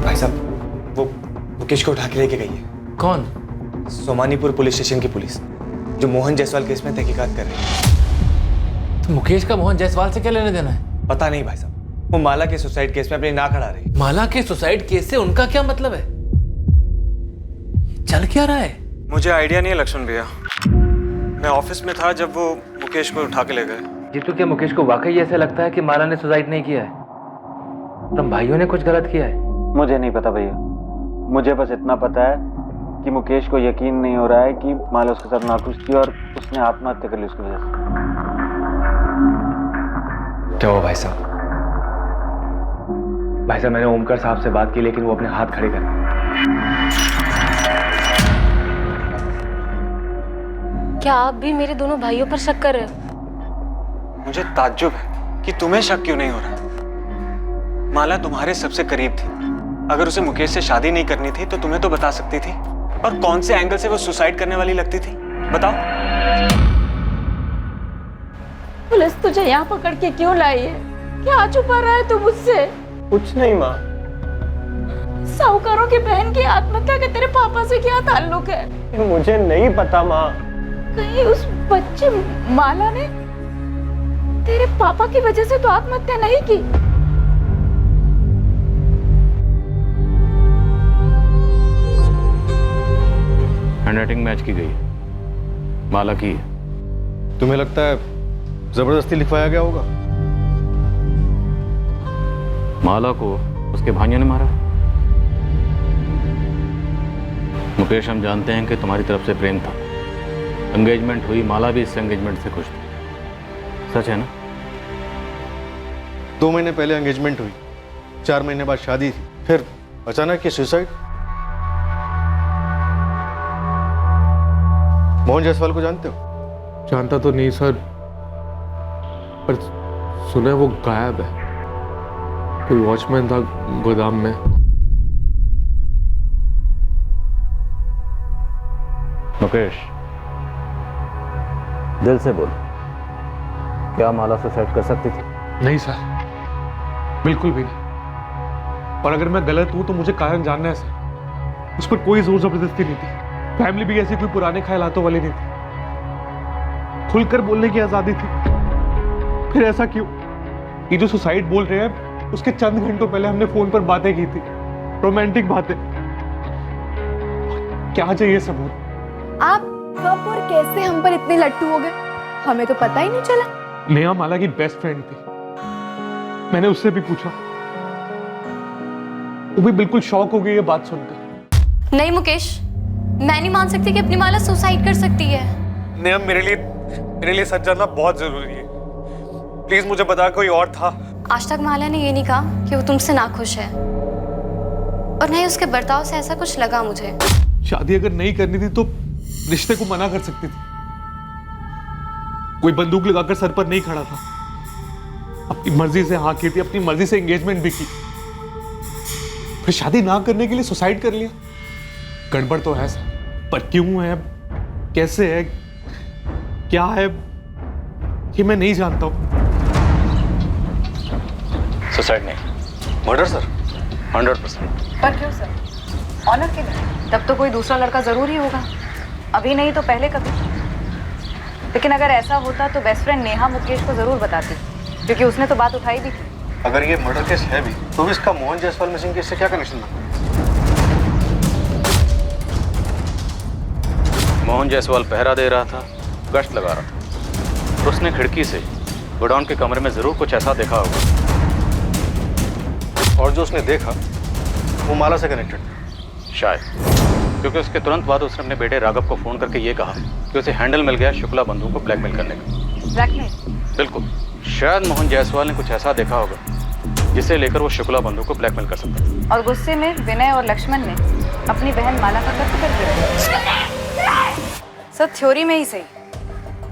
भाई साहब, वो मुकेश को उठा के लेके गई है। कौन? सोमानीपुर पुलिस स्टेशन की पुलिस, जो मोहन जायसवाल केस में तहकीकात कर रही है। तो मुकेश का मोहन जायसवाल से क्या लेने देना है? पता नहीं भाई साहब, वो माला के सुसाइड केस में अपनी नाक अड़ा रही। माला के सुसाइड केस से उनका क्या मतलब है? चल क्या रहा है? मुझे आइडिया नहीं है लक्ष्मण भैया, मैं ऑफिस में था जब वो मुकेश को उठा के ले गए। जीतू, क्या मुकेश को वाकई ऐसा लगता है कि माला ने सुसाइड नहीं किया है? तुम भाइयों ने कुछ गलत किया है? मुझे नहीं पता भैया, मुझे बस इतना पता है कि मुकेश को यकीन नहीं हो रहा है कि माला उसके साथ नाखुश थी और उसने आत्महत्या कर ली उसकी वजह से। क्या हुआ भाई साहब? भाई साहब, मैंने ओमकार साहब से बात की लेकिन वो अपने हाथ खड़े कर। क्या आप भी मेरे दोनों भाइयों पर शक कर रहे हो? मुझे ताज्जुब है कि तुम्हें शक क्यों नहीं हो रहा। माला तुम्हारे सबसे करीब थी, अगर उसे मुकेश से शादी नहीं करनी थी तो तुम्हें तो बता सकती थी। और कौन से एंगल से वो सुसाइड करने वाली लगती थी, बताओ। पुलिस तुझे यहाँ पकड़ के क्यों लाई है? क्या छुपा रहा है तू मुझसे? कुछ नहीं माँ। साहूकारों की बहन की आत्महत्या के तेरे पापा से क्या ताल्लुक है? मुझे नहीं पता माँ। कहीं उस बच्चे माला ने तेरे पापा की वजह से तो आत्महत्या नहीं की? हैंडराइटिंग मैच की गई, माला की। तुम्हें लगता है जबरदस्ती लिखवाया गया होगा? माला को उसके भाइयों ने मारा। मुकेश, हम जानते हैं कि तुम्हारी तरफ से प्रेम था। एंगेजमेंट हुई, माला भी इस एंगेजमेंट से खुश थी। सच है ना? 2 महीने पहले एंगेजमेंट हुई, 4 महीने बाद शादी थी, फिर अचानक ये सुसाइड। मोहन जायसवाल को जानते हो? जानता तो नहीं सर, पर सुना है वो गायब है। कोई वॉचमैन था गोदाम में। मुकेश, दिल से बोल, क्या माला सुसाइड कर सकती थी? नहीं सर, बिल्कुल भी नहीं। और अगर मैं गलत हूं तो मुझे कारण जानना है सर। उस पर कोई जोर जबरदस्ती नहीं थी। फैमिली भी ऐसी कोई पुराने ख्यालातों वाली नहीं थी। खुलकर बोलने की आजादी थी। फिर ऐसा क्यों? ये जो सुसाइड बोल रहे हैं, उसके चंद घंटों पहले हमने फोन पर बातें की थी, रोमांटिक बातें। क्या चाहिए सबूत? आप कब और कैसे हम पर इतने लट्टू हो गए, हमें तो पता ही नहीं चला। नेहा माला की बेस्ट फ्रेंड थी। मैंने उससे भी पूछा, वो भी बिल्कुल शॉक हो गई ये बात सुनकर। नहीं मुकेश, मैं नहीं मान सकती कि अपनी माला सुसाइड कर सकती है। नेहा, मेरे लिए सच जानना बहुत जरूरी है। प्लीज मुझे बता, कोई और था? आज तक माला ने ये नहीं कहा कि वो तुमसे नाखुश है, और नहीं उसके बर्ताव से ऐसा कुछ लगा मुझे। शादी अगर नहीं करनी थी तो रिश्ते को मना कर सकती थी। कोई बंदूक लगाकर सर पर नहीं खड़ा था। अपनी मर्जी से हाँ की थी, अपनी मर्जी से एंगेजमेंट भी की, फिर शादी ना करने के लिए सुसाइड कर लिया। गड़बड़ तो है सर, पर क्यों है, कैसे है, क्या है, ये मैं नहीं जानता हूं। सुसाइड नहीं, मर्डर सर, 100%। पर क्यों सर? ऑनर के लिए? तब तो कोई दूसरा लड़का जरूर ही होगा। अभी नहीं तो पहले कभी। लेकिन अगर ऐसा होता तो बेस्ट फ्रेंड नेहा मुकेश को जरूर बताती, क्योंकि उसने तो बात उठाई भी थी। अगर ये मर्डर केस है भी, तो भी इसका मोहन जायसवाल मिसिंग केस से क्या कनेक्शन बनता है? मोहन जायसवाल पहरा दे रहा था, गश्त लगा रहा था। उसने खिड़की से गोडाउन के कमरे में जरूर कुछ ऐसा देखा होगा। और जो उसने देखा वो माला से कनेक्टेड, शायद, क्योंकि उसके तुरंत बाद उसने अपने बेटे राघव को फोन करके ये कहा कि उसे हैंडल मिल गया शुक्ला बंधु को ब्लैकमेल करने का। ब्लैकमेल? बिल्कुल। शायद मोहन जायसवाल ने कुछ ऐसा देखा होगा जिसे लेकर वो शुक्ला बंधु को ब्लैकमेल कर सकता था। और गुस्से में विनय और लक्ष्मण ने अपनी बहन माला का कत्ल कर दिया। सर, थ्योरी में ही सही,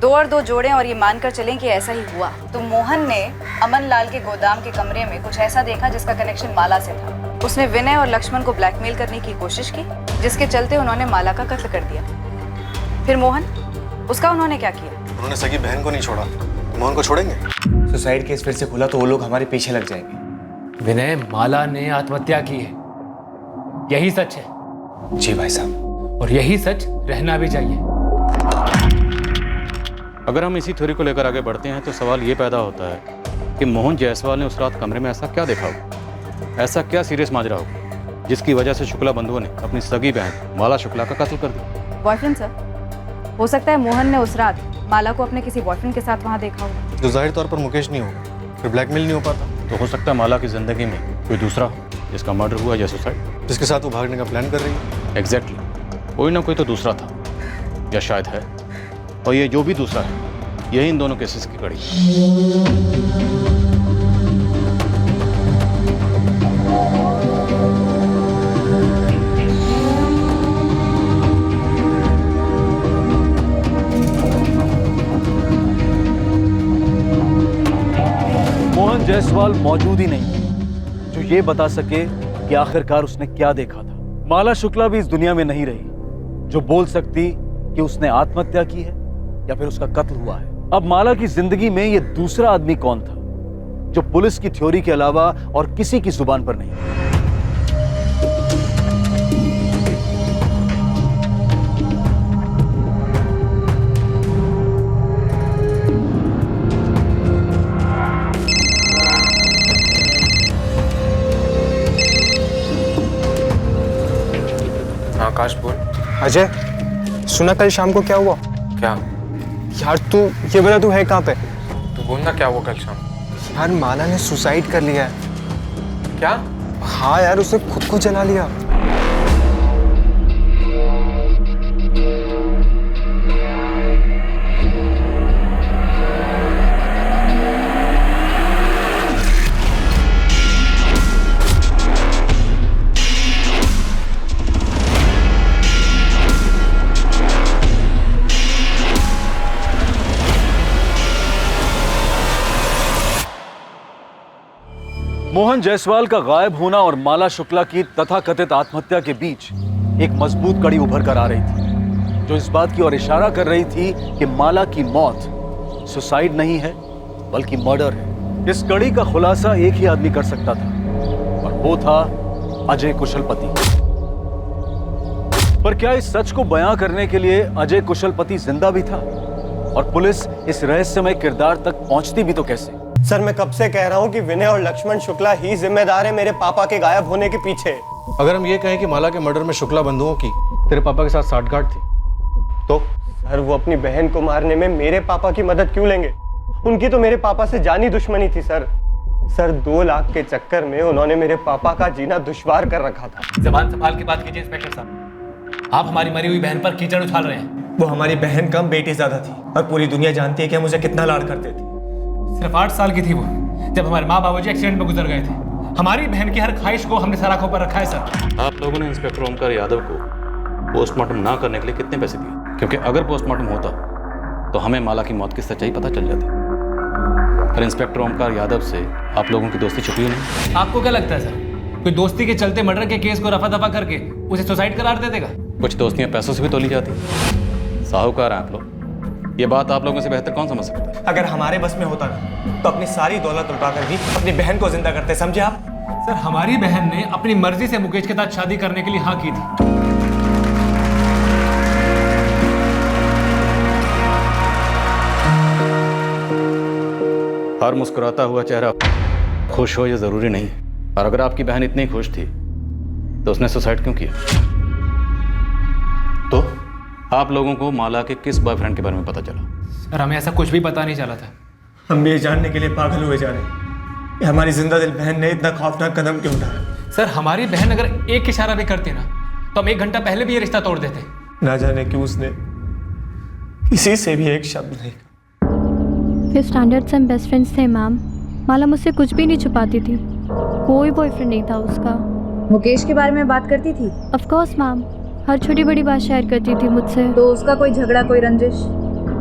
2 और 2 जोड़ें और ये मानकर चलें कि ऐसा ही हुआ, तो मोहन ने अमन लाल के गोदाम के कमरे में कुछ ऐसा देखा जिसका कनेक्शन माला से था। उसने विनय और लक्ष्मण को ब्लैकमेल करने की कोशिश की, जिसके चलते उन्होंने माला का कत्ल कर दिया। फिर मोहन, उसका उन्होंने क्या किया? उन्होंने सगी बहन को नहीं छोड़ा, मोहन को छोड़ेंगे? सुसाइड केस फिर से खुला तो वो लोग हमारे पीछे लग जाएंगे। विनय, माला ने आत्महत्या की है, यही सच है। जी भाई साहब, और यही सच रहना भी चाहिए। अगर हम इसी थ्योरी को लेकर आगे बढ़ते हैं तो सवाल ये पैदा होता है कि मोहन जायसवाल ने उस रात कमरे में ऐसा क्या देखा होगा, ऐसा क्या सीरियस माजरा होगा जिसकी वजह से शुक्ला बंधुओं ने अपनी सगी बहन माला शुक्ला का कत्ल कर दिया। बॉयफ्रेंड सर, हो सकता है मोहन ने उस रात माला को अपने किसी बॉयफ्रेंड के साथ वहाँ देखा हो। जो जाहिर तौर पर मुकेश नहीं होगा, फिर ब्लैकमेल नहीं हो पाता, तो हो सकता है माला की जिंदगी में कोई दूसरा हो जिसका मर्डर हुआ या सुसाइड, जिसके साथ वो भागने का प्लान कर रही है। एग्जैक्टली, कोई ना कोई तो दूसरा था, या शायद है, और ये जो भी दूसरा है यही इन दोनों केसेस की कड़ी है। मोहन जायसवाल मौजूद ही नहीं है जो ये बता सके कि आखिरकार उसने क्या देखा था। माला शुक्ला भी इस दुनिया में नहीं रही जो बोल सकती कि उसने आत्महत्या की है या फिर उसका कत्ल हुआ है। अब माला की जिंदगी में ये दूसरा आदमी कौन था जो पुलिस की थ्योरी के अलावा और किसी की जुबान पर नहीं? आकाश बोल। अजय, सुना कल शाम को क्या हुआ? क्या यार तू ये बता, तू है कहाँ पे? तू बोलना क्या हुआ कल शाम? यार माला ने सुसाइड कर लिया है। क्या? हाँ यार, उसने खुद को जला लिया। मोहन जायसवाल का गायब होना और माला शुक्ला की तथाकथित आत्महत्या के बीच एक मजबूत कड़ी उभर कर आ रही थी, जो इस बात की ओर इशारा कर रही थी कि माला की मौत सुसाइड नहीं है बल्कि मर्डर है। इस कड़ी का खुलासा एक ही आदमी कर सकता था और वो था अजय कुशलपति। पर क्या इस सच को बयां करने के लिए अजय कुशलपति जिंदा भी था? और पुलिस इस रहस्यमय किरदार तक पहुंचती भी तो कैसे? सर मैं कब से कह रहा हूँ कि विनय और लक्ष्मण शुक्ला ही जिम्मेदार है मेरे पापा के गायब होने के पीछे। अगर हम ये कहें कि माला के मर्डर में शुक्ला बंधुओं की तेरे पापा के साथ साठगांठ थी तो? सर वो अपनी बहन को मारने में मेरे पापा की मदद क्यों लेंगे? उनकी तो मेरे पापा से जानी दुश्मनी थी सर। 2 लाख के चक्कर में उन्होंने मेरे पापा का जीना दुश्वार कर रखा था। जबान संभाल के बात कीजिए इंस्पेक्टर साहब, आप हमारी मरी हुई बहन पर कीचड़ उछाल रहे हैं। वो हमारी बहन कम बेटी ज्यादा थी और पूरी दुनिया जानती है कि हम उसे कितना लाड करते थे। सिर्फ 8 साल की थी वो जब हमारे माँ बाबूजी एक्सीडेंट में गुजर गए थे। हमारी बहन की हर ख्वाहिश को हमने सराखों पर रखा है सर। आप लोगों ने इंस्पेक्टर ओमकार यादव को पोस्टमार्टम ना करने के लिए कितने पैसे दिए? क्योंकि अगर पोस्टमार्टम होता तो हमें माला की मौत की सच्चाई पता चल जाती। पर इंस्पेक्टर ओमकार यादव से आप लोगों की दोस्ती छुपी नहीं। आपको क्या लगता है सर, कोई दोस्ती के चलते मर्डर के केस को रफा दफा करके उसे सुसाइड करार दे देगा? कुछ दोस्तियां पैसों से भी तोली जाती। साहूकार हैं आप लोग, ये बात आप लोगों से बेहतर कौन समझ सकता है? अगर हमारे बस में होता ना तो अपनी सारी दौलत लुटाकर भी अपनी बहन को जिंदा करते, समझे आप? सर हमारी बहन ने अपनी मर्जी से मुकेश के साथ शादी करने के लिए हाँ की थी। हर मुस्कुराता हुआ चेहरा खुश हो ये जरूरी नहीं, और अगर आपकी बहन इतनी खुश थी तो उसने सुसाइड क्यों किया? तो आप लोगों को माला के किस बॉयफ्रेंड के बारे में पता चला? सर हमें ऐसा कुछ भी पता नहीं चला था। हम भी ये जानने के लिए पागल हुए जा रहे हैं कि हमारी जिंदा दिल बहन ने इतना खौफनाक कदम क्यों उठाया। सर हमारी बहन अगर एक इशारा भी करती ना तो हम 1 घंटा पहले भी ये रिश्ता तोड़ देते। ना जाने क्यों उसने किसी से भी एक शब्द नहीं। 5th स्टैंडर्ड से हम बेस्ट फ्रेंड्स थे मैम। माला मुझसे कुछ भी नहीं छुपाती थी, कोई बॉयफ्रेंड नहीं था उसका। मुकेश के बारे में बात करती थी? ऑफ कोर्स मैम, हर छोटी बड़ी बात शेयर करती थी मुझसे। तो उसका कोई झगड़ा, कोई रंजिश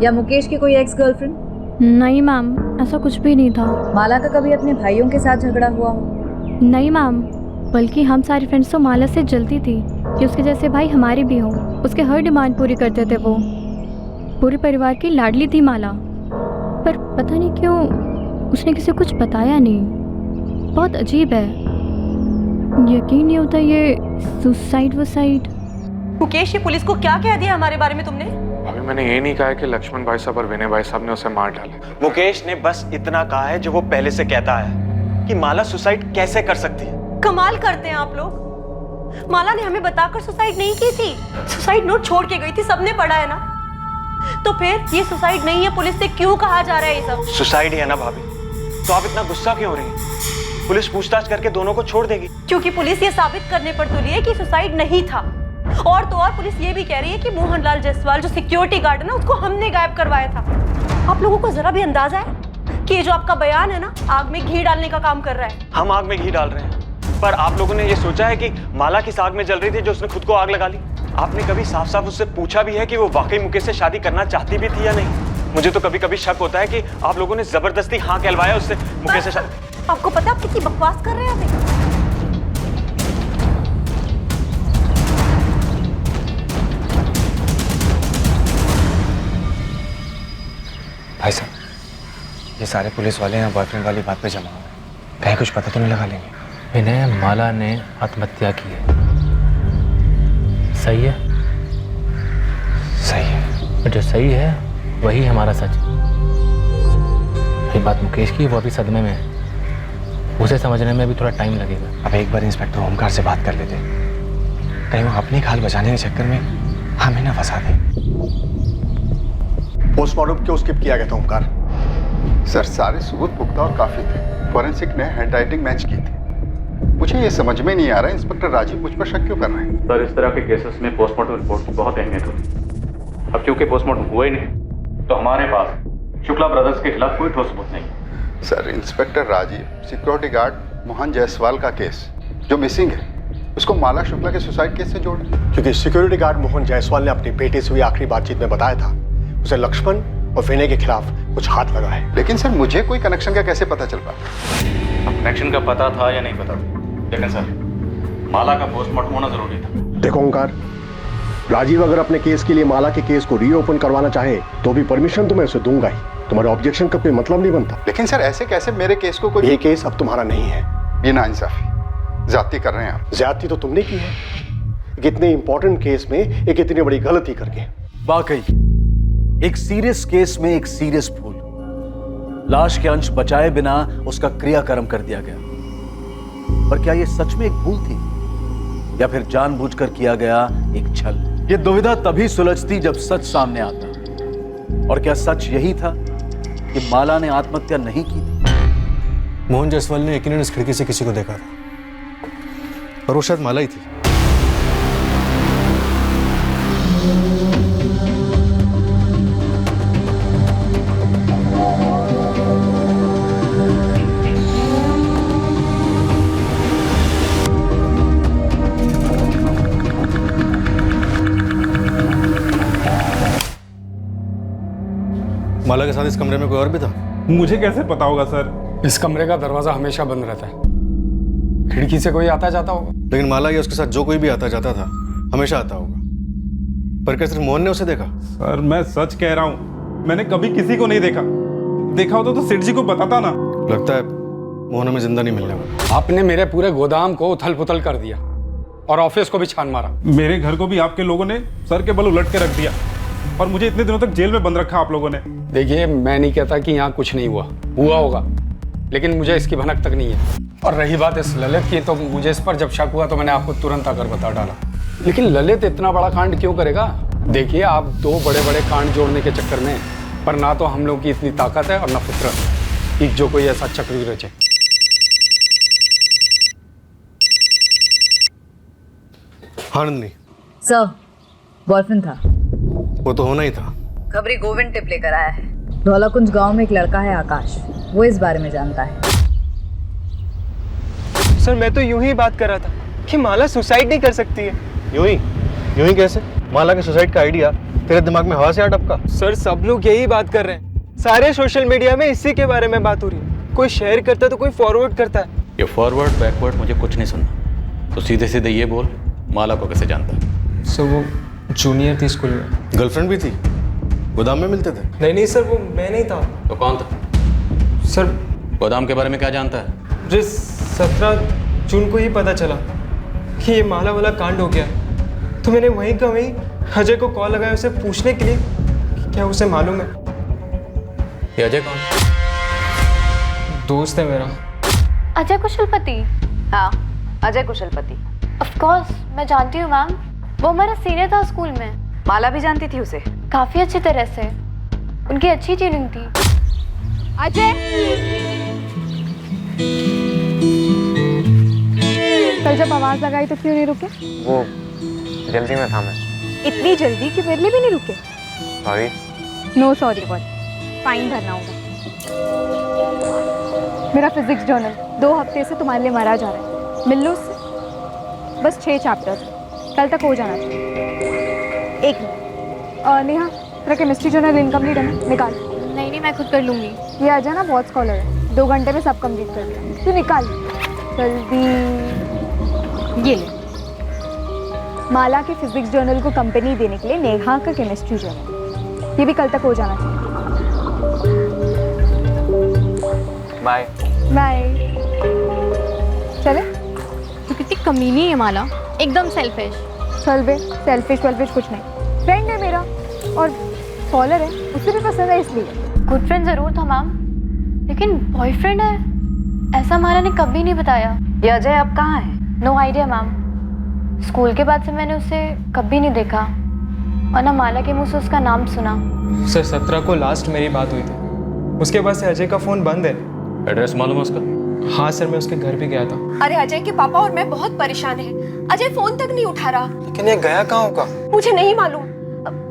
या मुकेश की कोई एक्स गर्लफ्रेंड? नहीं मैम, ऐसा कुछ भी नहीं था। माला का कभी अपने भाइयों के साथ झगड़ा हुआ हो? नहीं मैम, बल्कि हम सारी फ्रेंड्स तो माला से जलती थी कि उसके जैसे भाई हमारे भी हों। उसके हर डिमांड पूरी करते थे वो। पूरे परिवार की लाडली थी माला, पर पता नहीं क्यों उसने किसी को कुछ बताया नहीं। बहुत अजीब है, यकीन नहीं होता ये सुसाइड वुसाइड। मुकेश, ये पुलिस को क्या कह दिया हमारे बारे में तुमने? अभी मैंने ये नहीं कहा है कि लक्ष्मण भाई साहब और विनय भाई साहब ने उसे मार डाला। मुकेश ने बस इतना कहा है जो वो पहले से कहता है कि माला सुसाइड कैसे कर सकती है। कमाल करते हैं आप लोग। माला ने हमें बताकर सुसाइड नहीं की थी, सुसाइड नोट छोड़ के गई थी, सबने पढ़ा है ना। तो फिर ये सुसाइड नहीं है, पुलिस से क्यों कहा जा रहा है ये सब? सुसाइड ही है ना भाभी, तो आप इतना गुस्सा क्यों हो रही हैं? पुलिस पूछताछ करके दोनों को छोड़ देगी। क्योंकि पुलिस ये साबित करने पर तुली है कि सुसाइड नहीं था। और तो और पुलिस ये भी कह रही है कि मोहनलाल जायसवाल जो सिक्योरिटी गार्ड है ना, उसको हमने गायब करवाया था। आप लोगों को जरा भी अंदाजा है कि ये जो आपका बयान है ना, आग में घी डालने का काम कर रहा है? हम आग में घी डाल रहे हैं, पर आप लोगों ने ये सोचा है कि माला किस आग में जल रही थी जो उसने खुद को आग लगा ली? आपने कभी साफ साफ उससे पूछा भी है कि वो वाकई मुकेश से शादी करना चाहती भी थी या नहीं? मुझे तो कभी कभी शक होता है कि आप लोगों ने जबरदस्ती हाँ कहलवाया उससे मुकेश से शादी। आपको पता है आप कितनी बकवास कर रहे हैं अभी? भाई साहब, ये सारे पुलिस वाले यहाँ बॉयफ्रेंड वाली बात पे जमा हुए हैं, कहीं कुछ पता तो नहीं लगा लेंगे? विनय, माला ने आत्महत्या की है। सही है? सही है। और जो सही है वही हमारा सच है। ये बात मुकेश की, वो अभी सदमे में है, उसे समझने में भी थोड़ा टाइम लगेगा। अब एक बार इंस्पेक्टर ओमकार से बात कर लेते, कहीं वो अपनी खाल बचाने के चक्कर में हमें ना फंसा दे। पोस्टमार्टम क्यों स्किप किया गया था ओमकार? सर सारे सबूत पुख्ता और काफी थे। फॉरेंसिक ने हैंडराइटिंग मैच की थी। मुझे ये समझ में नहीं आ रहा है इंस्पेक्टर राजीव मुझ पर शक क्यों कर रहे हैं? सर इस तरह के केसेस में पोस्टमार्टम रिपोर्ट की बहुत अहमियत होती है। अब क्योंकि पोस्टमार्टम हुआ ही नहीं तो हमारे पास शुक्ला ब्रदर्स के खिलाफ कोई ठोस सबूत नहीं। Sir inspector Rajiv, security guard Mohan Jaiswal का केस जो मिसिंग है, उसको माला शुक्ला के सुसाइड केस से जोड़ें। क्योंकि सिक्योरिटी गार्ड मोहन जायसवाल ने अपनी बेटे से हुई आखिरी बातचीत में बताया था उसे लक्ष्मण और विनय के खिलाफ कुछ हाथ लगा है। लेकिन सर मुझे कोई कनेक्शन का कैसे पता चल पाया? कनेक्शन का पता था या नहीं पता था, लेकिन सर माला का पोस्टमार्टम होना जरूरी था। देखो ओंकार, राजीव अगर अपने केस के लिए माला के केस को रीओपन करवाना चाहे तो भी परमिशन तो मैं उसे दूंगा ही। तुम्हारे ऑब्जेक्शन का कोई मतलब नहीं बनता। लेकिन सर ऐसे कैसे मेरे केस को कोई... ये केस अब तुम्हारा नहीं है। ये नाइंसाफी, ज्यादती कर रहे हैं आप। ज्यादती तो तुमने की है, इतने इंपॉर्टेंट केस में एक इतनी बड़ी गलती करके। वाकई एक सीरियस केस में एक सीरियस भूल, लाश के अंश बचाए बिना उसका क्रियाकर्म कर दिया गया। पर क्या यह सच में एक भूल थी या फिर जानबूझकर किया गया एक छल? यह दुविधा तभी सुलझती जब सच सामने आता। और क्या सच यही था कि माला ने आत्महत्या नहीं की थी? मोहन जायसवाल ने यकीनन इस खिड़की से किसी को देखा था और वो शायद माला ही थी। माला के साथ इस कमरे में कोई और भी था? मुझे कैसे पता होगा सर? इस कमरे का दरवाजा हमेशा बंद रहता है, खिड़की से कोई आता जाता होगा। लेकिन माला या उसके साथ जो कोई भी आता जाता था हमेशा आता होगा। पर क्या सिर्फ मोहन ने उसे देखा? सर मैं सच कह रहा हूँ, मैंने कभी किसी को नहीं देखा। देखा होता तो सेठ जी को बताता ना। लगता है मोहन हमें जिंदा नहीं मिलने वाला। आपने मेरे पूरे गोदाम को उथल पुथल कर दिया और ऑफिस को भी छान मारा। मेरे घर को भी आपके लोगों ने सर के बल उलट के रख दिया और मुझे इतने दिनों तक जेल में बंद रखा आप लोगों ने। देखिए मैं नहीं कहता कि यहाँ कुछ नहीं हुआ होगा, लेकिन मुझे इसकी भनक तक नहीं है। और रही बात इस ललित की, तो मुझे इस पर जब शक हुआ तो मैंने आपको तुरंत आकर बता डाला। लेकिन ललित इतना बड़ा कांड क्यों करेगा? देखिए आप दो बड़े बड़े कांड जोड़ने के चक्कर में, पर ना तो हम लोगों की इतनी ताकत है और ना फितरत कि जो कोई ऐसा चक्र भी रचे। हाँ नंदिनी। सर, बॉयफ्रेंड था। वो तो होना ही था। खबरी गोविंद टिप लेकर आया है। धौलाकुंज गांव में एक लड़का है आकाश, वो इस बारे में जानता है। सर मैं तो यूं ही बात कर रहा था कि माला सुसाइड नहीं कर सकती है। यूं ही कैसे? माला के सुसाइड का आइडिया तेरे दिमाग में हवा से आ टपका? सर सब लोग यही बात कर रहे हैं, सारे सोशल मीडिया में इसी के बारे में बात हो रही है। कोई शेयर करता है तो कोई फॉरवर्ड करता है। ये फॉरवर्ड बैकवर्ड मुझे कुछ नहीं सुनना, तो सीधे सीधे ये बोल माला को कैसे जानता है? सर वो जूनियर थी स्कूल में। गर्लफ्रेंड भी थी? गोदाम में मिलते थे? नहीं सर वो मैं नहीं था। तो कौन था? सर गोदाम के बारे में क्या जानता है? मुझे 17 जून को ही पता चला कि ये माला वाला कांड हो गया, तो मैंने वहीं का वहीं अजय को कॉल लगाया उसे पूछने के लिए कि क्या उसे मालूम है। ये अजय कौन? दोस्त है मेरा। अजय कुशलपति? हाँ, अजय कुशलपति। ऑफ कोर्स मैं जानती हूँ मैम, वो हमारा सीनियर था स्कूल में। माला भी जानती थी उसे? काफी अच्छी तरह से, उनकी अच्छी ट्यूनिंग थी। अजय, कल जब आवाज लगाई तो क्यों नहीं रुके? वो जल्दी में था मैं। इतनी जल्दी कि मेरे लिए भी नहीं रुके? Sorry. No sorry boy, fine भरना होगा। मेरा फिजिक्स जर्नल 2 हफ्ते से तुम्हारे लिए मरा जा रहा है, मिल लो उससे। बस 6 चैप्टर, कल तक हो जाना चाहिए। एक मिनट, नेहा तेरा केमिस्ट्री जर्नल इनकम्प्लीट है ना? निकाल। नहीं मैं खुद कर लूँगी। ये अजय ना बहुत स्कॉलर है, 2 घंटे में सब कंप्लीट कर दिया। तू निकाल जल्दी। ये ले, माला के फिजिक्स जर्नल को कंपनी देने के लिए नेहा का केमिस्ट्री जर्नल, ये भी कल तक हो जाना चाहिए। Bye bye. चले? तू कितनी कमीनी है माला, एकदम सेल्फिश। चल बे, सेल्फिश वेल्फिश कुछ नहीं, फ्रेंड है मेरा और फॉलोअर है, उसे भी पसंद है इसलिए। गुड फ्रेंड जरूर था मैम, लेकिन बॉयफ्रेंड है ऐसा माला ने कभी नहीं बताया। ये अजय अब कहाँ है? नो आइडिया मैम, स्कूल के बाद से मैंने उसे कभी नहीं देखा और ना माला के मुंह से उसका नाम सुना। सर 17 को लास्ट मेरी बात हुई थी, उसके बाद से अजय का फोन बंद है। एड्रेस मालूम है उसका? हाँ सर मैं उसके घर भी गया था। अरे अजय के पापा और मैं बहुत परेशान हैं। अजय फोन तक नहीं उठा रहा। लेकिन ये गया कहाँ होगा? मुझे नहीं मालूम।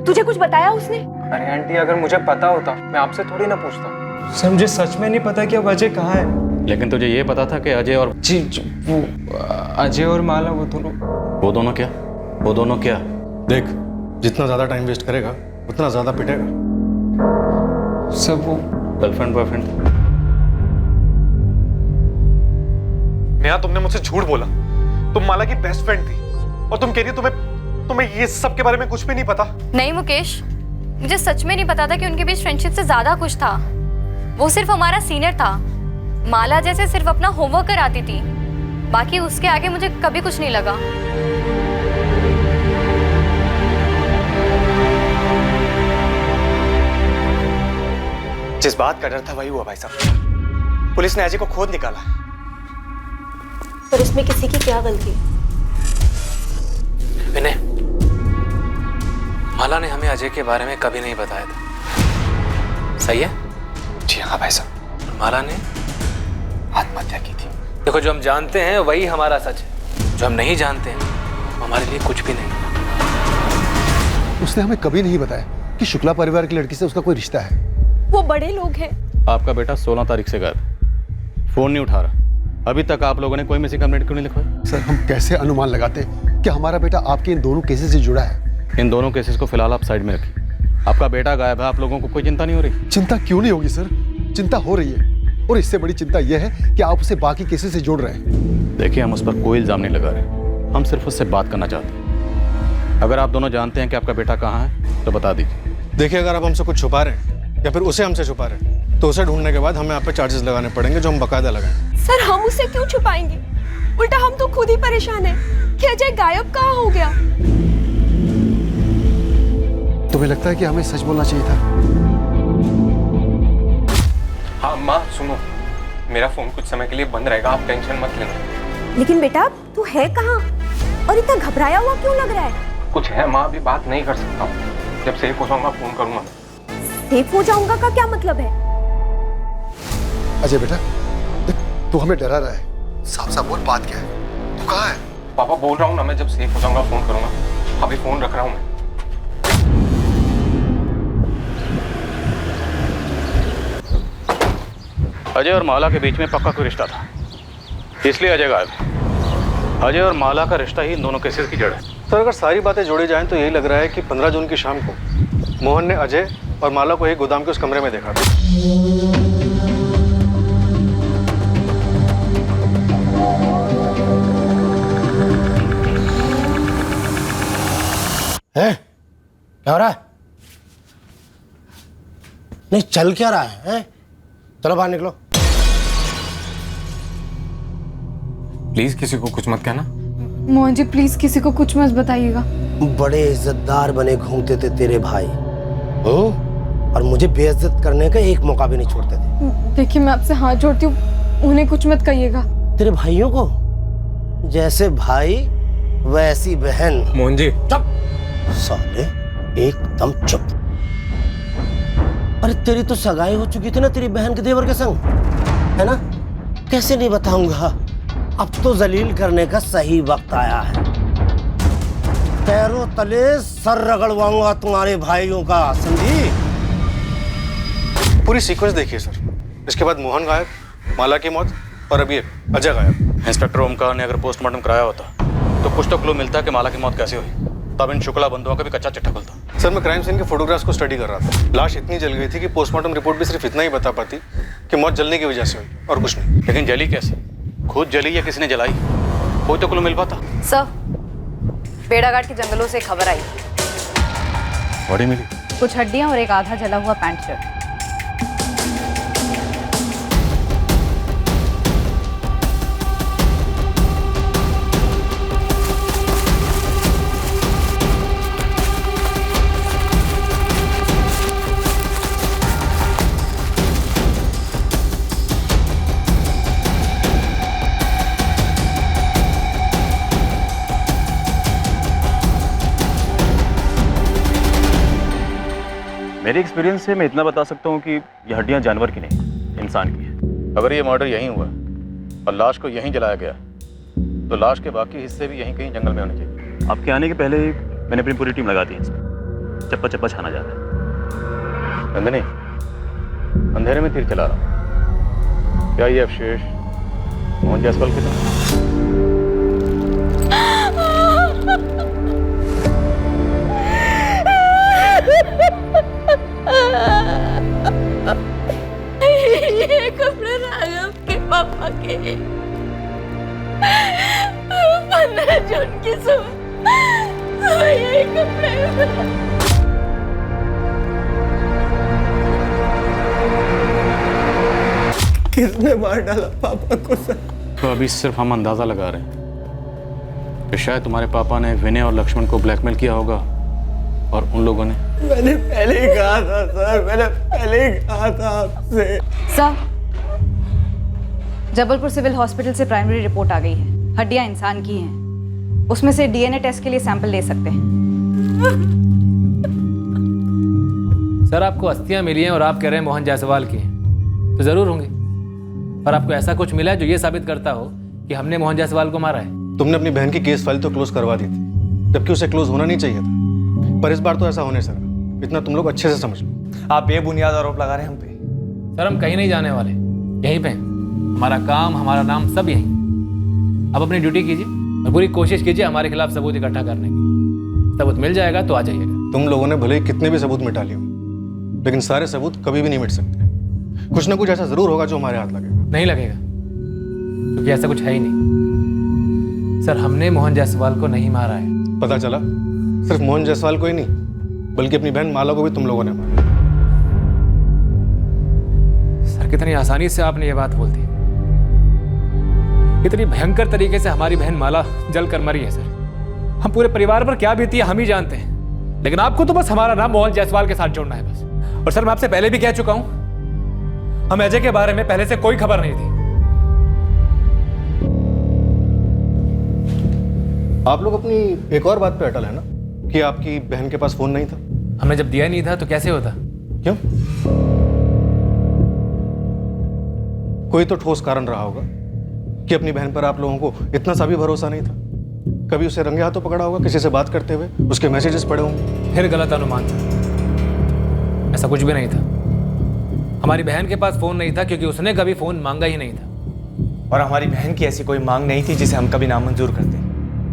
तुझे कुछ बताया उसने? अरे आंटी अगर मुझे पता होता मैं आपसे थोड़ी ना पूछता। सर मुझे सच में नहीं पता कि अब अजय कहाँ है। लेकिन तुझे ये पता था कि अजय और जी वो अजय और माला वो दोनों क्या? वो दोनों क्या? देख, जितना ज्यादा टाइम वेस्ट करेगा उतना ज्यादा पिटेगा। सब वो गर्लफ्रेंड बॉयफ्रेंड? नेहा, तुमने मुझसे झूठ बोला। तुम माला की बेस्ट फ्रेंड थी और तुम कह रही हो तुम्हें ये सब के बारे में कुछ भी नहीं पता। नहीं मुकेश, मुझे सच में नहीं पता था कि उनके बीच फ्रेंडशिप से ज्यादा कुछ था। वो सिर्फ हमारा सीनियर था। माला जैसे सिर्फ अपना होमवर्क कराती थी, बाकी उसके आगे मुझे कभी कुछ नहीं लगा। जिस बात का डर था वही हुआ भाई साहब। पुलिस ने अजय को खोद निकाला। पर इसमें किसी की क्या गलती? विनय, माला ने हमें अजय के बारे में कभी नहीं बताया था, सही है? जी हाँ भाई साहब। माला ने आत्महत्या की थी। देखो, जो हम जानते हैं वही हमारा सच है, जो हम नहीं जानते हैं वो हमारे लिए कुछ भी नहीं। उसने हमें कभी नहीं बताया कि शुक्ला परिवार की लड़की से उसका कोई रिश्ता है। वो बड़े लोग हैं। आपका बेटा 16 तारीख से गायब, फोन नहीं उठा रहा। अभी तक आप लोगों ने कोई मिसिंग कंप्लेंट क्यों नहीं लिखवाई? सर, हम कैसे अनुमान लगाते कि हमारा बेटा आपके इन दोनों केसेस से जुड़ा है? इन दोनों केसेस को फिलहाल आप साइड में रखिए। आपका बेटा गायब है, आप लोगों को कोई चिंता नहीं हो रही? चिंता क्यों नहीं होगी सर, चिंता हो रही है, और इससे बड़ी चिंता यह है कि आप उसे बाकी केसेस से जोड़ रहे हैं। देखिए, हम उस पर कोई इल्जाम नहीं लगा रहे, हम सिर्फ उससे बात करना चाहते हैं। अगर आप दोनों जानते हैं कि आपका बेटा कहाँ है तो बता दीजिए। देखिए, अगर आप हमसे कुछ छुपा रहे हैं या फिर उसे हमसे छुपा रहे हैं तो उसे ढूंढने के बाद हमें आप पे चार्जेस लगाने पड़ेंगे, जो हम बकायदा लगाएंगे। सर, हम उसे क्यों छुपाएंगे? उल्टा हम तो खुद ही परेशान हैं कि अजय गायब कहाँ हो गया। तुम्हें लगता है कि हमें सच बोलना चाहिए था? हाँ माँ, सुनो, मेरा फोन कुछ समय के लिए बंद रहेगा, आप टेंशन मत लेना। लेकिन बेटा, तू है कहाँ और इतना घबराया हुआ क्यों लग रहा है? कुछ है माँ, अभी बात नहीं कर सकता हूँ। जब सेफ हो जाऊंगा फोन करूंगा। सेफ हो जाऊंगा का क्या मतलब है? अजय बेटा, तू हमें डरा रहा है, साफ साफ बोल, बात क्या है? तू कहाँ है? पापा बोल रहा हूँ ना, मैं जब सेफ हो जाऊंगा फोन करूंगा। अभी फोन रख रहा हूँ मैं। अजय और माला के बीच में पक्का कोई रिश्ता था, इसलिए अजय गायब है। अजय और माला का रिश्ता ही इन दोनों केसेस की जड़ है। सर, अगर सारी बातें जोड़ी जाएं तो यही लग रहा है कि 15 जून की शाम को मोहन ने अजय और माला को एक गोदाम के उस कमरे में देखा था। हैं? क्या हो रहा है? नहीं, चल क्या रहा है? हैं? चलो बाहर निकलो। प्लीज किसी को कुछ मत कहना। मोहन जी, प्लीज किसी को कुछ मत बताइएगा। बड़े इज्जतदार बने घूमते थे तेरे भाई, और मुझे बेइज्जत करने का एक मौका भी नहीं छोड़ते थे। देखिए, मैं आपसे हाथ जोड़ती हूँ, उन्हें कुछ मत कहिएगा। तेरे भाइयों को जैसे भाई वैसी बहन। मोहन जी, चुप साले, एकदम चुप। अरे तेरी तो सगाई हो चुकी थी ना तेरी बहन के देवर के संग, है ना? कैसे नहीं बताऊंगा, अब तो जलील करने का सही वक्त आया है। पैरों तले सर रगड़वाऊंगा तुम्हारे भाइयों का, समझी? पूरी सीक्वेंस देखिए सर। इसके बाद मोहन गायब, माला की मौत, और अभी अजय गायब। इंस्पेक्टर ओमकार ने अगर पोस्टमार्टम कराया होता तो कुछ तो क्लू मिलता कि माला की मौत कैसे हुई, तब इन शुक्ला बंधुओं का भी कच्चा चिट्ठा खुलता। सर, मैं क्राइम सीन के फोटोग्राफ्स को स्टडी कर रहा था। लाश इतनी जल गई थी कि पोस्टमार्टम रिपोर्ट भी सिर्फ इतना ही बता पाती कि मौत जलने की वजह से हुई, और कुछ नहीं। लेकिन जली कैसे? खुद जली या किसी ने जलाई? कोई तो क्लू मिल पाता। सर, बेड़ाघाट के जंगलों से खबर आई, बॉडी मिली, कुछ हड्डियां और एक आधा जला हुआ पैंट शर्ट। मेरे एक्सपीरियंस से मैं इतना बता सकता हूँ कि ये हड्डियाँ जानवर की नहीं, इंसान की है। अगर ये मर्डर यहीं हुआ और लाश को यहीं जलाया गया तो लाश के बाकी हिस्से भी यहीं कहीं जंगल में होने चाहिए। आपके आने के पहले मैंने अपनी पूरी टीम लगा दी है इसमें, चप्पा चप्पा छाना जा रहा है। नंदिनी, अंधेरे में तीर चला रहा हूँ, क्या ये अवशेष मोहन जायसवाल के थे? ये कपड़े राघव के पापा के। 15 जून की सुबह यही कपड़े में किसने मार डाला पापा को सर? तो अभी सिर्फ हम अंदाज़ा लगा रहे हैं कि शायद तुम्हारे पापा ने विनय और लक्ष्मण को ब्लैकमेल किया होगा और उन लोगों ने। मैंने पहले ही कहा था सर, मैंने पहले ही कहा था आपसे। सर, जबलपुर सिविल हॉस्पिटल से प्राइमरी रिपोर्ट आ गई है। हड्डियां इंसान की हैं। उसमें से डीएनए टेस्ट के लिए सैंपल ले सकते हैं। सर आपको अस्थियां मिली हैं और आप कह रहे हैं मोहन जायसवाल की हैं, तो जरूर होंगी, पर आपको ऐसा कुछ मिला है जो ये साबित करता हो कि हमने मोहन जायसवाल को मारा है? तुमने अपनी बहन की केस फाइल तो क्लोज करवा दी थी, जबकि उसे क्लोज होना नहीं चाहिए था, पर इस बार तो ऐसा होने सर, इतना तुम लोग अच्छे से समझ लो। आप बेबुनियाद आरोप लगा रहे हैं हम पे। सर हम कहीं नहीं जाने वाले, यहीं पे हैं। हमारा काम, हमारा नाम सब यहीं। अब अपनी ड्यूटी कीजिए और पूरी कोशिश कीजिए हमारे खिलाफ सबूत इकट्ठा करने की। सबूत मिल जाएगा तो आ जाइएगा। तुम लोगों ने भले ही कितने भी सबूत मिटा लिए, लेकिन सारे सबूत कभी भी नहीं मिट सकते। कुछ ना कुछ ऐसा जरूर होगा जो हमारे हाथ लगेगा। नहीं लगेगा, क्योंकि ऐसा कुछ है ही नहीं। सर हमने मोहन जायसवाल को नहीं मारा है। पता चला सिर्फ मोहन जायसवाल को ही नहीं, बल्कि अपनी बहन माला को भी तुम लोगों ने मारा। सर कितनी आसानी से आपने ये बात बोल दी। कितनी भयंकर तरीके से हमारी बहन माला जल कर मरी है सर। हम पूरे परिवार पर क्या बीती है हम ही जानते हैं, लेकिन आपको तो बस हमारा नाम मोहन जायसवाल के साथ जोड़ना है बस। और सर मैं आपसे पहले भी कह चुका हूं, हम अजय के बारे में पहले से कोई खबर नहीं थी। आप लोग अपनी एक और बात पे अटल है ना कि आपकी बहन के पास फोन नहीं था? हमने जब दिया नहीं था तो कैसे होता? क्यों? कोई तो ठोस कारण रहा होगा कि अपनी बहन पर आप लोगों को इतना सा भी भरोसा नहीं था। कभी उसे रंगे हाथों पकड़ा होगा किसी से बात करते हुए, उसके मैसेजेस पढ़े होंगे। फिर गलत अनुमान था, ऐसा कुछ भी नहीं था। हमारी बहन के पास फोन नहीं था क्योंकि उसने कभी फोन मांगा ही नहीं था। और हमारी बहन की ऐसी कोई मांग नहीं थी जिसे हम कभी नामंजूर करते।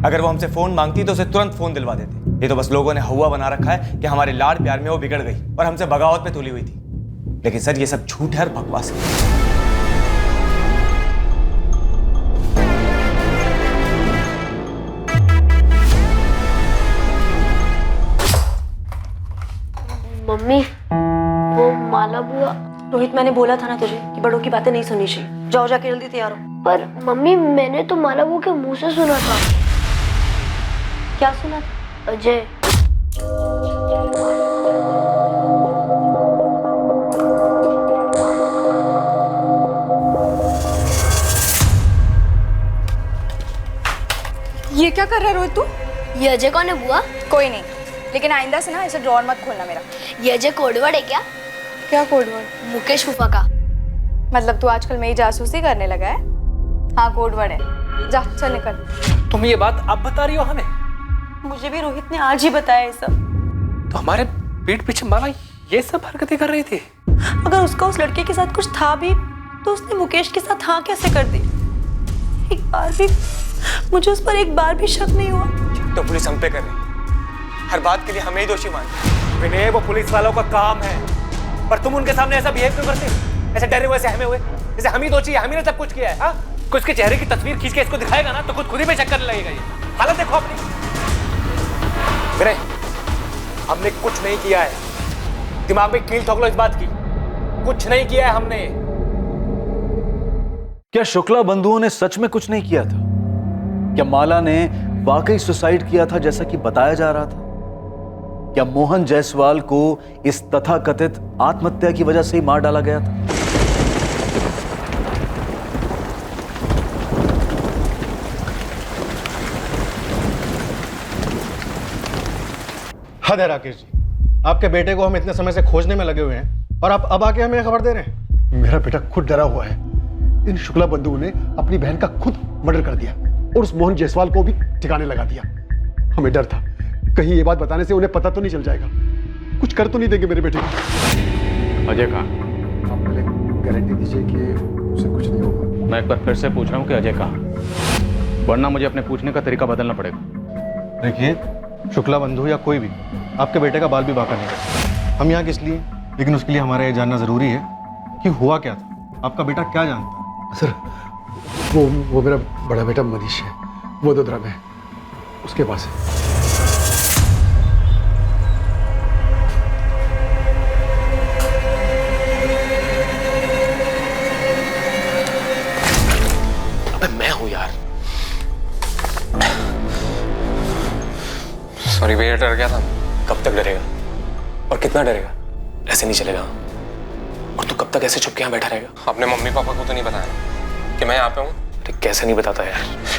अगर वो हमसे फोन मांगती तो उसे तुरंत फोन दिलवा देते। ये तो बस लोगों ने हवा बना रखा है कि हमारे लाड प्यार में वो बिगड़ गई और हमसे बगावत पे तुली हुई थी। लेकिन सर ये सब झूठ है और बकवास है। मम्मी, वो माला बुआ। रोहित मैंने बोला था ना तुझे कि बड़ों की बातें नहीं सुननी चाहिए। जाओ जाके जल्दी तैयार हो। पर मम्मी मैंने तो माला बुआ के मुंह से सुना था। क्या सुना था? अजय। ये क्या कर रहा है रोहित तू? ये अजय कौन है बुआ? कोई नहीं, लेकिन आइंदा से ना ऐसे ड्रॉर मत खोलना मेरा। ये अजय कोडवर्ड है क्या? क्या कोडवर्ड? मुकेश फूफा का। मतलब तू आजकल मेरी जासूसी करने लगा है? हाँ कोडवर्ड है। जा चल निकल। तुम ये बात अब बता रही हो हमें? मुझे भी रोहित ने आज ही बताया ये सब। तो हमारे पीठ पीछे माला ये सब हरकतें कर रही थी? अगर उसका उस लड़के के साथ कुछ था भी तो उसने मुकेश के साथ हाँ कैसे कर दी? एक बार भी मुझे उस पर एक बार भी शक नहीं हुआ। तो पुलिस हम पे कर रही है। हर बात के लिए हमें ही दोषी मानते। विनय वो पुलिस वालों का काम है, पर तुम उनके सामने ऐसा बिहेव क्यों करते हो? ऐसे डरे हुए सहमे हुए, जैसे हम ही दोषी है, हम ही ने सब कुछ किया है। हाँ, कुछ के चेहरे की तस्वीर खींच के इसको दिखाएगा ना तो खुद ही पे शक करने लगेगा। ये हालत देखो अपनी। विनय, हमने कुछ नहीं किया है। दिमाग में कील ठोक लो इस बात की। कुछ नहीं किया है हमने। क्या शुक्ला बंधुओं ने सच में कुछ नहीं किया था? क्या माला ने वाकई सुसाइड किया था जैसा कि बताया जा रहा था? क्या मोहन जायसवाल को इस तथाकथित आत्महत्या की वजह से ही मार डाला गया था? हद है राकेश जी, आपके बेटे को हम इतने समय से खोजने में लगे हुए हैं और आप अब आके हमें खबर दे रहे हैं। मेरा बेटा खुद डरा हुआ है। इन शुक्ला बंधुओं ने अपनी बहन का खुद मर्डर कर दिया और उस मोहन जायसवाल को भी ठिकाने लगा दिया। हमें डर था कहीं ये बात बताने से उन्हें पता तो नहीं चल जाएगा, कुछ कर तो नहीं देंगे मेरे बेटे को। अजय कहाँ? आप पहले गारंटी दीजिए कि उसे कुछ नहीं होगा। मैं एक बार फिर से पूछ रहा हूँ कि अजय कहाँ, वरना मुझे अपने पूछने का तरीका बदलना पड़ेगा। देखिए, शुक्ला बंधु या कोई भी आपके बेटे का बाल भी बाका नहीं करता। हम यहाँ किस लिए, लेकिन उसके लिए हमारा ये जानना जरूरी है कि हुआ क्या था, आपका बेटा क्या जानता है। सर वो मेरा बड़ा बेटा मनीष है। वो दो द्रव्य है उसके पास है। अबे मैं हूं यार। सॉरी भैया, डर गया था। कब तक डरेगा और कितना डरेगा? ऐसे नहीं चलेगा। और तू कब तक ऐसे चुप के यहाँ बैठा रहेगा? अपने मम्मी पापा को तो नहीं बताया कि मैं यहाँ पे हूँ? अरे कैसे नहीं बताता यार?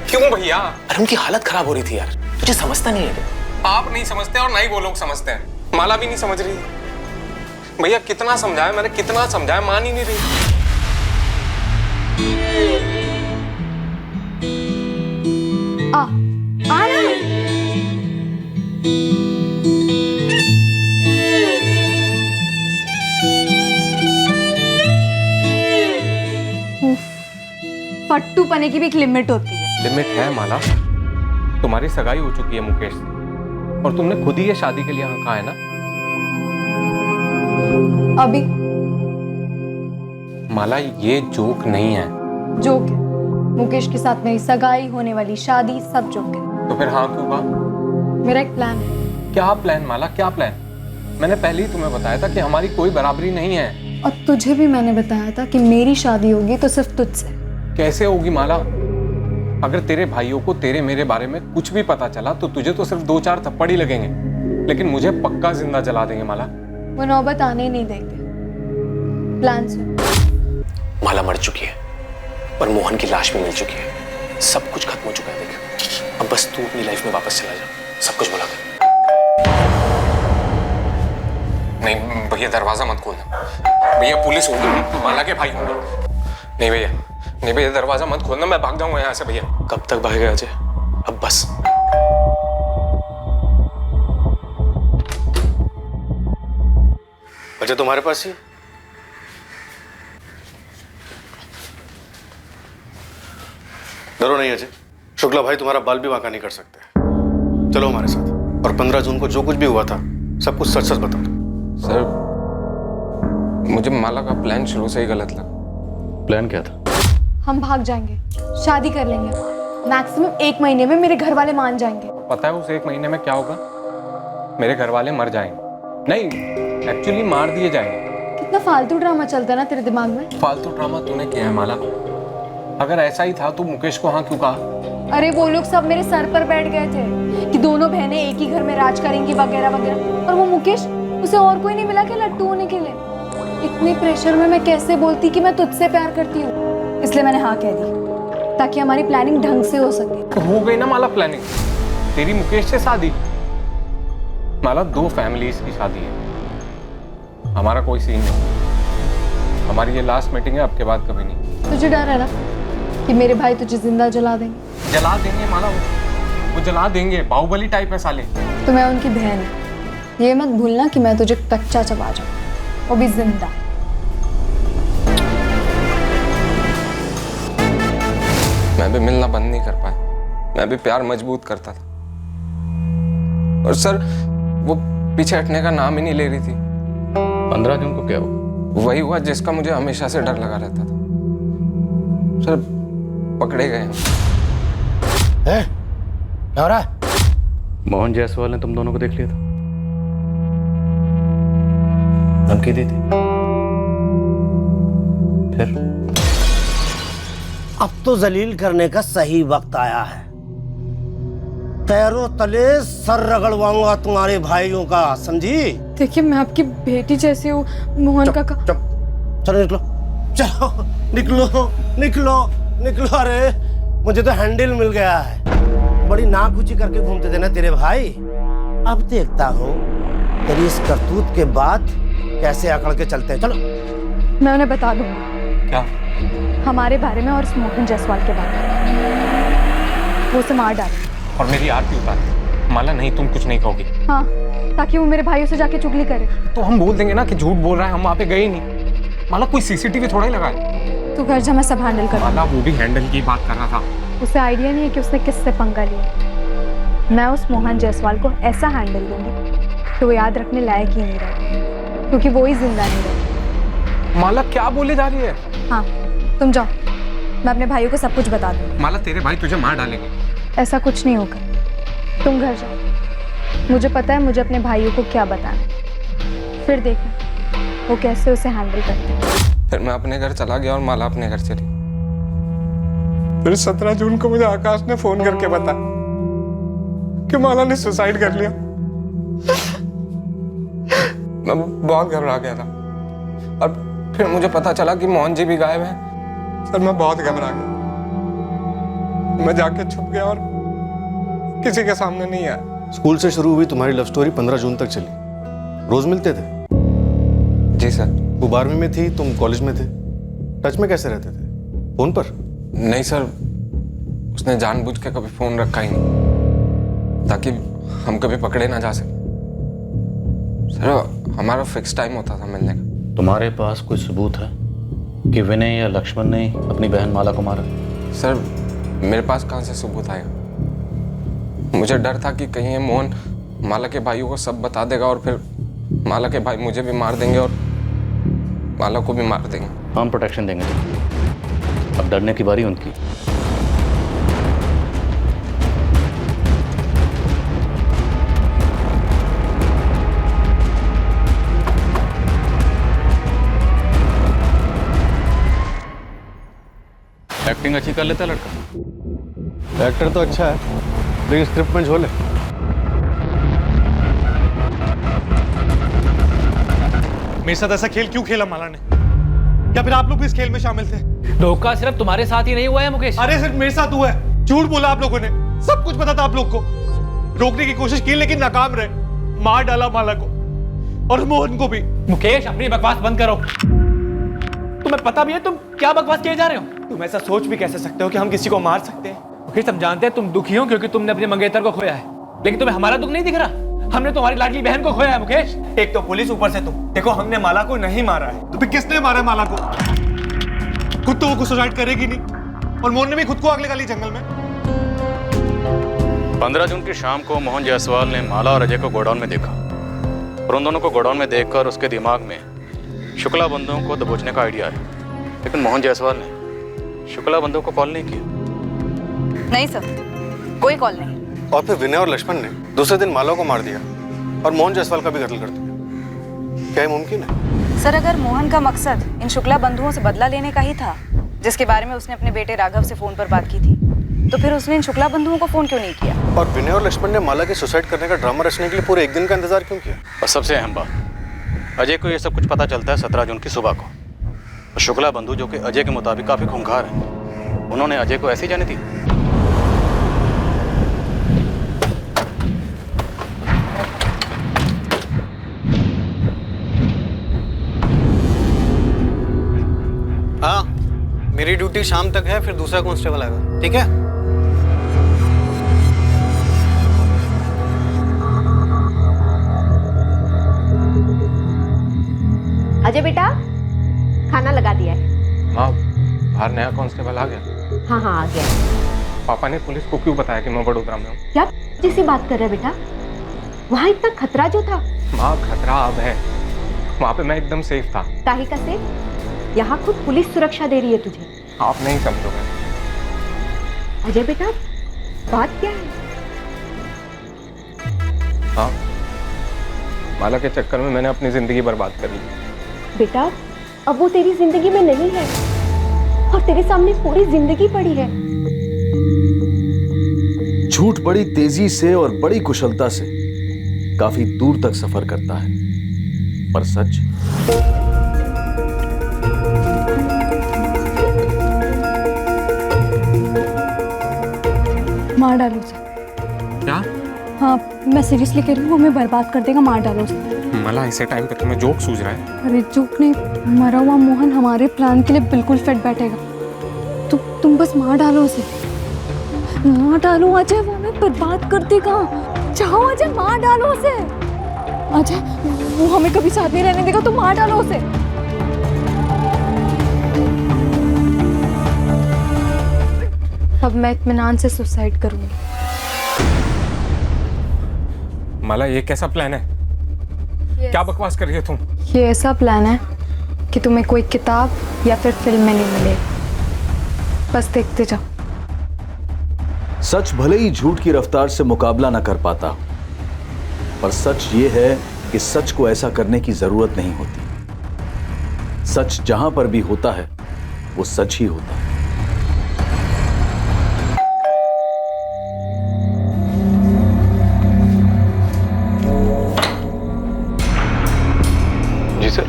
क्यों भैया? अरे उनकी हालत खराब हो रही थी यार, तुझे समझता नहीं है क्या? आप नहीं समझते और ना ही वो लोग समझते हैं। माला भी नहीं समझ रही थी। भैया कितना समझाया मैंने, कितना समझाया, मान ही नहीं रही। आ रहा है। फट्टू पने की भी एक लिमिट होती है। लिमिट है माला। तुम्हारी सगाई हो चुकी है मुकेश से और तुमने खुद ही ये शादी के लिए हाँ कहा है ना। अभी माला ये जोक नहीं है। जोक है। मुकेश के साथ मेरी सगाई, होने वाली शादी, सब जोक है। तो फिर हाँ क्यों कहा? मेरा एक प्लान है। क्या प्लान माला, क्या प्लान? मैंने पहले ही तुम्हें बताया था कि हमारी कोई बराबरी नहीं है। और तुझे भी मैंने बताया था कि मेरी शादी होगी तो सिर्फ तुझसे। कैसे होगी माला? अगर तेरे भाइयों को तेरे मेरे बारे में कुछ भी पता चला तो तुझे तो सिर्फ 2-4 थप्पड़ ही लगेंगे, लेकिन मुझे पक्का जिंदा जला देंगे माला। वो नौबत आने ही नहीं देंगे। प्लान से। माला मर चुकी है और मोहन की लाश भी मिल चुकी है। सब कुछ खत्म हो चुका है। देख, अब बस तू अपनी लाइफ में वापस चला जा, सब कुछ भुला कर। नहीं भैया, दरवाजा मत खोलना भैया, पुलिस होगी, माला के भाई होंगे। नहीं भैया, नहीं भैया, दरवाजा मत खोलना, मैं भाग जाऊंगा यहाँ से भैया। कब तक भागेगा अजय? अब बस। अजय तुम्हारे पास ही? डरो नहीं अजय, शुक्ला भाई तुम्हारा बाल भी वाका नहीं कर सकते। चलो हमारे साथ, और 15 जून को जो कुछ भी हुआ था सब कुछ सच सच बता दो। सर मुझे माला का प्लान शुरू से ही गलत लगा। प्लान क्या था? हम भाग जाएंगे, शादी कर लेंगे। मैक्सिमम 1 महीने में मेरे घर वाले मान जाएंगे। पता है उस 1 महीने में क्या होगा? मेरे घर वाले मर जाएंगे। नहीं, एक्चुअली मार दिए जाएंगे। कितना फालतू ड्रामा चलता है ना तेरे दिमाग में। फालतू ड्रामा तूने किया है माला। अगर ऐसा ही था तो मुकेश को हाँ क्यों कहा? अरे वो लोग सब मेरे सर पर बैठ गए थे कि दोनों बहनें एक ही घर में राज करेंगी वगैरह वगैरह, और वो मुकेश, उसे और कोई नहीं मिला क्या लट्टू होने के लिए? इतने प्रेशर में मैं कैसे बोलती कि मैं तुझसे प्यार करती हूँ? इसलिए मैंने हाँ कह दी ताकि हमारी प्लानिंग ढंग से हो सके। तो हो गई ना माला प्लानिंग, तेरी मुकेश से शादी। माला 2 फैमिलीज की शादी है, हमारा कोई सीन नहीं। हमारी ये लास्ट मीटिंग है, अब के बाद कभी नहीं। तुझे डर है ना कि मेरे भाई तुझे जिंदा जला देंगे? जला देंगे माला, वो जला देंगे। बाहुबली टाइप है साले। तो मैं उनकी बहन हूँ, ये मत भूलना कि मैं तुझे कच्चा चबा जाऊँ, वो भी जिंदा। मैं भी मिलना बंद नहीं कर पाया, मैं भी प्यार मजबूत करता था। और सर वो पीछे हटने का नाम ही नहीं ले रही थी। 15 जून को क्या हुआ? वही हुआ जिसका मुझे हमेशा से डर लगा रहता था। सर पकड़े गए हम। क्या हो रहा है? मोहन जायसवाल ने तुम दोनों को देख लिया था, धमकी दी थी। फिर अब तो जलील करने का सही वक्त आया है। पैरों तले सर रगड़वाऊंगा तुम्हारे भाइयों का, समझी? देखिए मैं आपकी बेटी जैसी हूँ मोहन का। चलो निकलो, चलो निकलो निकलो निकलो। अरे मुझे तो हैंडल मिल गया है। बड़ी नाक ऊंची करके घूमते थे ना तेरे भाई, अब देखता हूँ तेरी इस करतूत के बाद कैसे अकड़ के चलते हैं। चलो मैं उन्हें बता दूंगी। क्या? हमारे बारे में और उस मोहन जायसवाल के बारे में। वो उसे मार डाले और मेरी आरती उतार। माला नहीं, तुम कुछ नहीं कहोगी। हाँ, ताकि वो मेरे भाइयों से जाके चुगली करे। तो हम बोल देंगे ना कि झूठ बोल रहा है, हम वहाँ पे गए ही नहीं। माला कोई सीसीटीवी थोड़ा ही लगा है। तू घर जा, मैं सब हैंडल कर। माला वो भी हैंडल की बात कर रहा था। उसे आइडिया नहीं है कि उसने किससे पंगा लिया। मैं उस मोहन जायसवाल को ऐसा हैंडल दूंगी कि वो याद रखने लायक ही नहीं रहा, क्योंकि वो ही जिंदा नहीं रहा। माला क्या बोले जा रही है? हाँ तुम जाओ, मैं अपने भाइयों को सब कुछ बता दूंगी। माला तेरे भाई तुझे मार डालेंगे। ऐसा कुछ नहीं होगा, तुम घर जाओ। मुझे पता है मुझे अपने भाइयों को क्या बताना है, फिर देखना वो कैसे उसे हैंडल करते हैं। फिर मैं अपने घर चला गया और माला अपने घर चली। फिर 17 जून को मुझे आकाश ने फोन करके बताया कि माला ने सुसाइड कर लिया। मैं बहुत घबरा गया था और फिर मुझे पता चला कि मोहन जी भी गायब हैं। सर मैं बहुत घबरा गया। मैं जाके छुप गया और किसी के सामने नहीं आया। स्कूल से शुरू हुई तुम्हारी लव स्टोरी 15 जून तक चली। रोज मिलते थे? जी सर। वो 12वीं में थी, तुम कॉलेज में थे। टच में कैसे रहते थे? फोन पर? नहीं सर, उसने जानबूझ के कभी फोन रखा ही नहीं ताकि हम कभी पकड़े ना जा सके। सर हमारा फिक्स टाइम होता था मिलने का। तुम्हारे पास कोई सबूत है कि विनय या लक्ष्मण ने अपनी बहन माला को मारा? सर मेरे पास कहाँ से सबूत आएगा? मुझे डर था कि कहीं ये मोहन माला के भाइयों को सब बता देगा और फिर माला के भाई मुझे भी मार देंगे और माला को भी मार देंगे। हम प्रोटेक्शन देंगे, अब डरने की बारी उनकी। एक्टिंग अच्छी कर लेता लड़का। एक्टर तो अच्छा है, लेकिन स्क्रिप्ट में झोल है। मेरे साथ ऐसा खेल क्यों खेला माला ने? क्या फिर आप लोग भी इस खेल में शामिल थे? धोखा सिर्फ तुम्हारे साथ ही नहीं हुआ है मुकेश। अरे सिर्फ मेरे साथ हुआ है। झूठ बोला आप लोगों ने। सब कुछ पता था आप लोग को। रोकने की कोशिश की लेकिन नाकाम रहे। मार डाला माला को और मोहन को भी। मुकेश अपनी बकवास बंद करो। तुम्हें पता भी है तुम क्या बकवास किए जा रहे हो? तुम ऐसा सोच भी कैसे सकते हो कि हम किसी को मार सकते हैं? मुकेश हम जानते हैं तुम दुखी हो क्योंकि तुमने अपने मंगेतर को खोया है, लेकिन तुम्हें हमारा दुख नहीं दिख रहा। हमने तुम्हारी लाडली बहन को खोया है मुकेश। एक तो पुलिस, ऊपर से तुम। देखो हमने माला को नहीं मारा है। तो फिर किसने मारा है माला को? खुद तो वो सुसाइड करेगी नहीं और मोहन ने भी खुद को आग लगा ली जंगल में। 15 जून की शाम को मोहन जायसवाल ने माला और अजय को गोडाउन में देखा और उन दोनों को गोडाउन में देखकर उसके दिमाग में शुक्ला बंधुओं को दबोचने का आइडिया है, लेकिन मोहन जायसवाल ने शुक्ला बंधुओं को कॉल नहीं किया। नहीं सर, कोई कॉल नहीं। और फिर विनय और लक्ष्मण ने दूसरे दिन माला को मार दिया और मोहन जायसवाल का भी कत्ल कर दिया। क्या ये मुमकिन है? सर अगर मोहन का मकसद इन शुक्ला बंधुओं से बदला लेने का ही था, जिसके बारे में उसने अपने बेटे राघव से फोन पर बात की थी, तो फिर उसने इन शुक्ला बंधुओं को फोन क्यों नहीं किया? और विनय और लक्ष्मण ने माला के सुसाइड करने का ड्रामा रचने के लिए पूरे एक दिन का इंतजार क्यों किया? और सबसे अहम बात, अजय को ये सब कुछ पता चलता है 17 जून की सुबह को। और शुक्ला बंधु जो कि अजय के मुताबिक काफी खूंखार हैं, उन्होंने अजय को ऐसे ही जाने दी। हाँ, मेरी ड्यूटी शाम तक है, फिर दूसरा कांस्टेबल आएगा। ठीक है? अजय बेटा, खाना लगा दिया है। माँ बाहर नया कांस्टेबल आ गया। हाँ हाँ आ गया। पापा ने पुलिस को क्यों बताया कि मैं बड़ोदरा में हूँ? क्या जैसी बात कर रहे बेटा? वहाँ इतना खतरा जो था। माँ खतरा अब है, वहाँ पे मैं एकदम सेफ था। काहे का सेफ? यहाँ खुद पुलिस सुरक्षा दे रही है तुझे। आप नहीं समझोगे। अजय बेटा बात क्या है? हाँ, माला के चक्कर में मैंने अपनी जिंदगी बर्बाद कर ली। बेटा अब वो तेरी जिंदगी में नहीं है और तेरे सामने पूरी जिंदगी पड़ी है। झूठ बड़ी तेजी से और बड़ी कुशलता से काफी दूर तक सफर करता है, पर सच मार डालो उसे। क्या? हाँ मैं सीरियसली कह रही हूँ, हमें बर्बाद कर देगा। मार डालो उसे। मला ऐसे टाइम पे तुम्हें जोक सूझ रहा है? अरे जोक नहीं, मरा हुआ मोहन हमारे प्लान के लिए बिल्कुल फिट बैठेगा। तुम बस मार डालो उसे। मार डालो अजय, वो हमें बर्बाद कर देगा। जाओ अजय मार डालो उसे। अजय वो हमें कभी साथ नहीं रहने देगा, तुम मार डालो उसे। अब मैं इत्मीनान से सुसाइड करूंगी। मला ये कैसा प्लान है? क्या बकवास कर रही हो तुम? ये ऐसा प्लान है कि तुम्हें कोई किताब या फिर फिल्म में नहीं मिलेगा। बस देखते जाओ। सच भले ही झूठ की रफ्तार से मुकाबला न कर पाता हो, पर सच ये है कि सच को ऐसा करने की जरूरत नहीं होती। सच जहां पर भी होता है वो सच ही होता है। जी सर,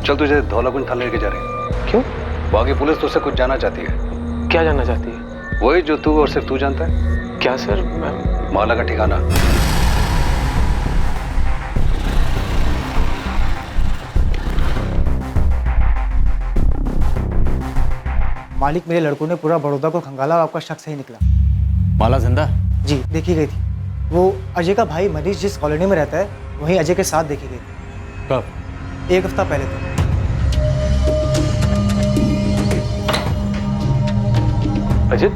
चल तुझे धौलाकुंज थाने लेके जा रहे हैं। क्यों? वहां की पुलिस तुझसे कुछ जानना चाहती है। क्या जानना चाहती है? वही जो तू और सिर्फ तू जानता है। क्या सर? माला का ठिकाना। मालिक, मेरे लड़कों ने पूरा बड़ौदा को खंगाला और आपका शक सही निकला। माला जिंदा? जी, देखी गई थी। वो अजय का भाई मनीष जिस कॉलोनी में रहता है वहीं अजय के साथ देखी गई थी। कब? 1 हफ्ता पहले तक। अजित,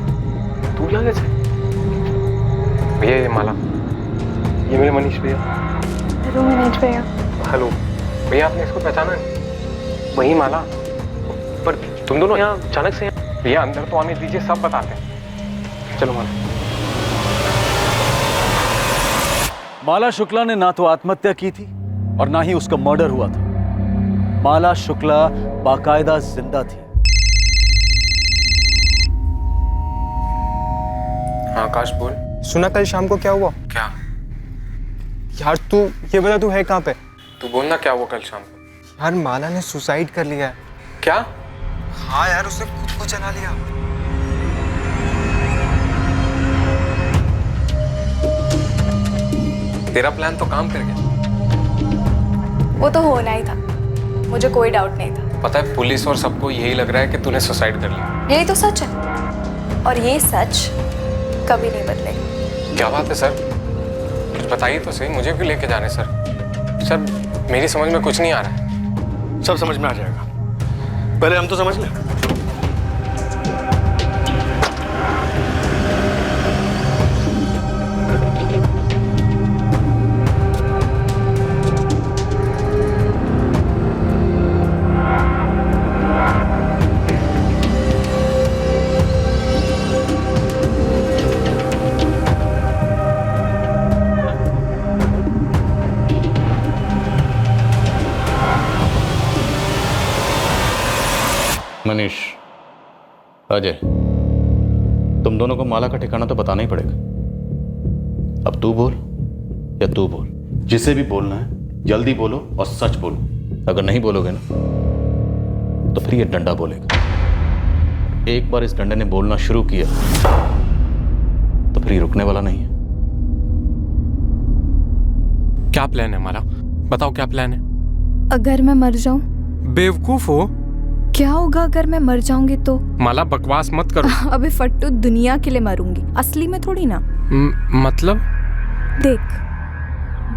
तू यहाँ कैसे? भैया ये माला, ये मेरे मनीष भैया। हेलो मनीष भैया। हेलो भैया, आपने इसको पहचाना नहीं? वही माला। पर तुम दोनों यहाँ अचानक से? भैया अंदर तो आने दीजिए, सब बताते हैं। चलो माला। माला शुक्ला ने ना तो आत्महत्या की थी और ना ही उसका मर्डर हुआ था। माला शुक्ला बाकायदा जिंदा थी। हाँ आकाश बोल। सुना कल शाम को क्या हुआ? क्या? यार तू ये बता, तू है कहाँ पे? तू बोलना क्या हुआ कल शाम को? यार माला ने सुसाइड कर लिया है। क्या? हाँ यार, उसने खुद को जला लिया। तेरा प्लान तो काम कर गया। वो तो होना ही था, मुझे कोई डाउट नहीं था। पता है पुलिस और सबको यही लग रहा है कि तूने सुसाइड कर लिया। यही तो सच है और ये सच कभी नहीं बदलेगा। क्या बात है सर? कुछ बताइए तो सही, मुझे भी लेके जाने सर। सर मेरी समझ में कुछ नहीं आ रहा है। सब समझ में आ जाएगा, पहले हम तो समझ लें। मनीष, अजय, तुम दोनों को माला का ठिकाना तो बताना ही पड़ेगा। अब तू बोल या तू बोल, जिसे भी बोलना है जल्दी बोलो और सच बोलो। अगर नहीं बोलोगे ना तो फिर ये डंडा बोलेगा। एक बार इस डंडे ने बोलना शुरू किया तो फिर ये रुकने वाला नहीं है। क्या प्लान है माला? बताओ क्या प्लान है? अगर मैं मर जाऊं? बेवकूफ हो? क्या होगा अगर मैं मर जाऊंगी तो? माला बकवास मत करो। अबे फट्टू, दुनिया के लिए मरूंगी, असली में थोड़ी ना। मतलब? देख,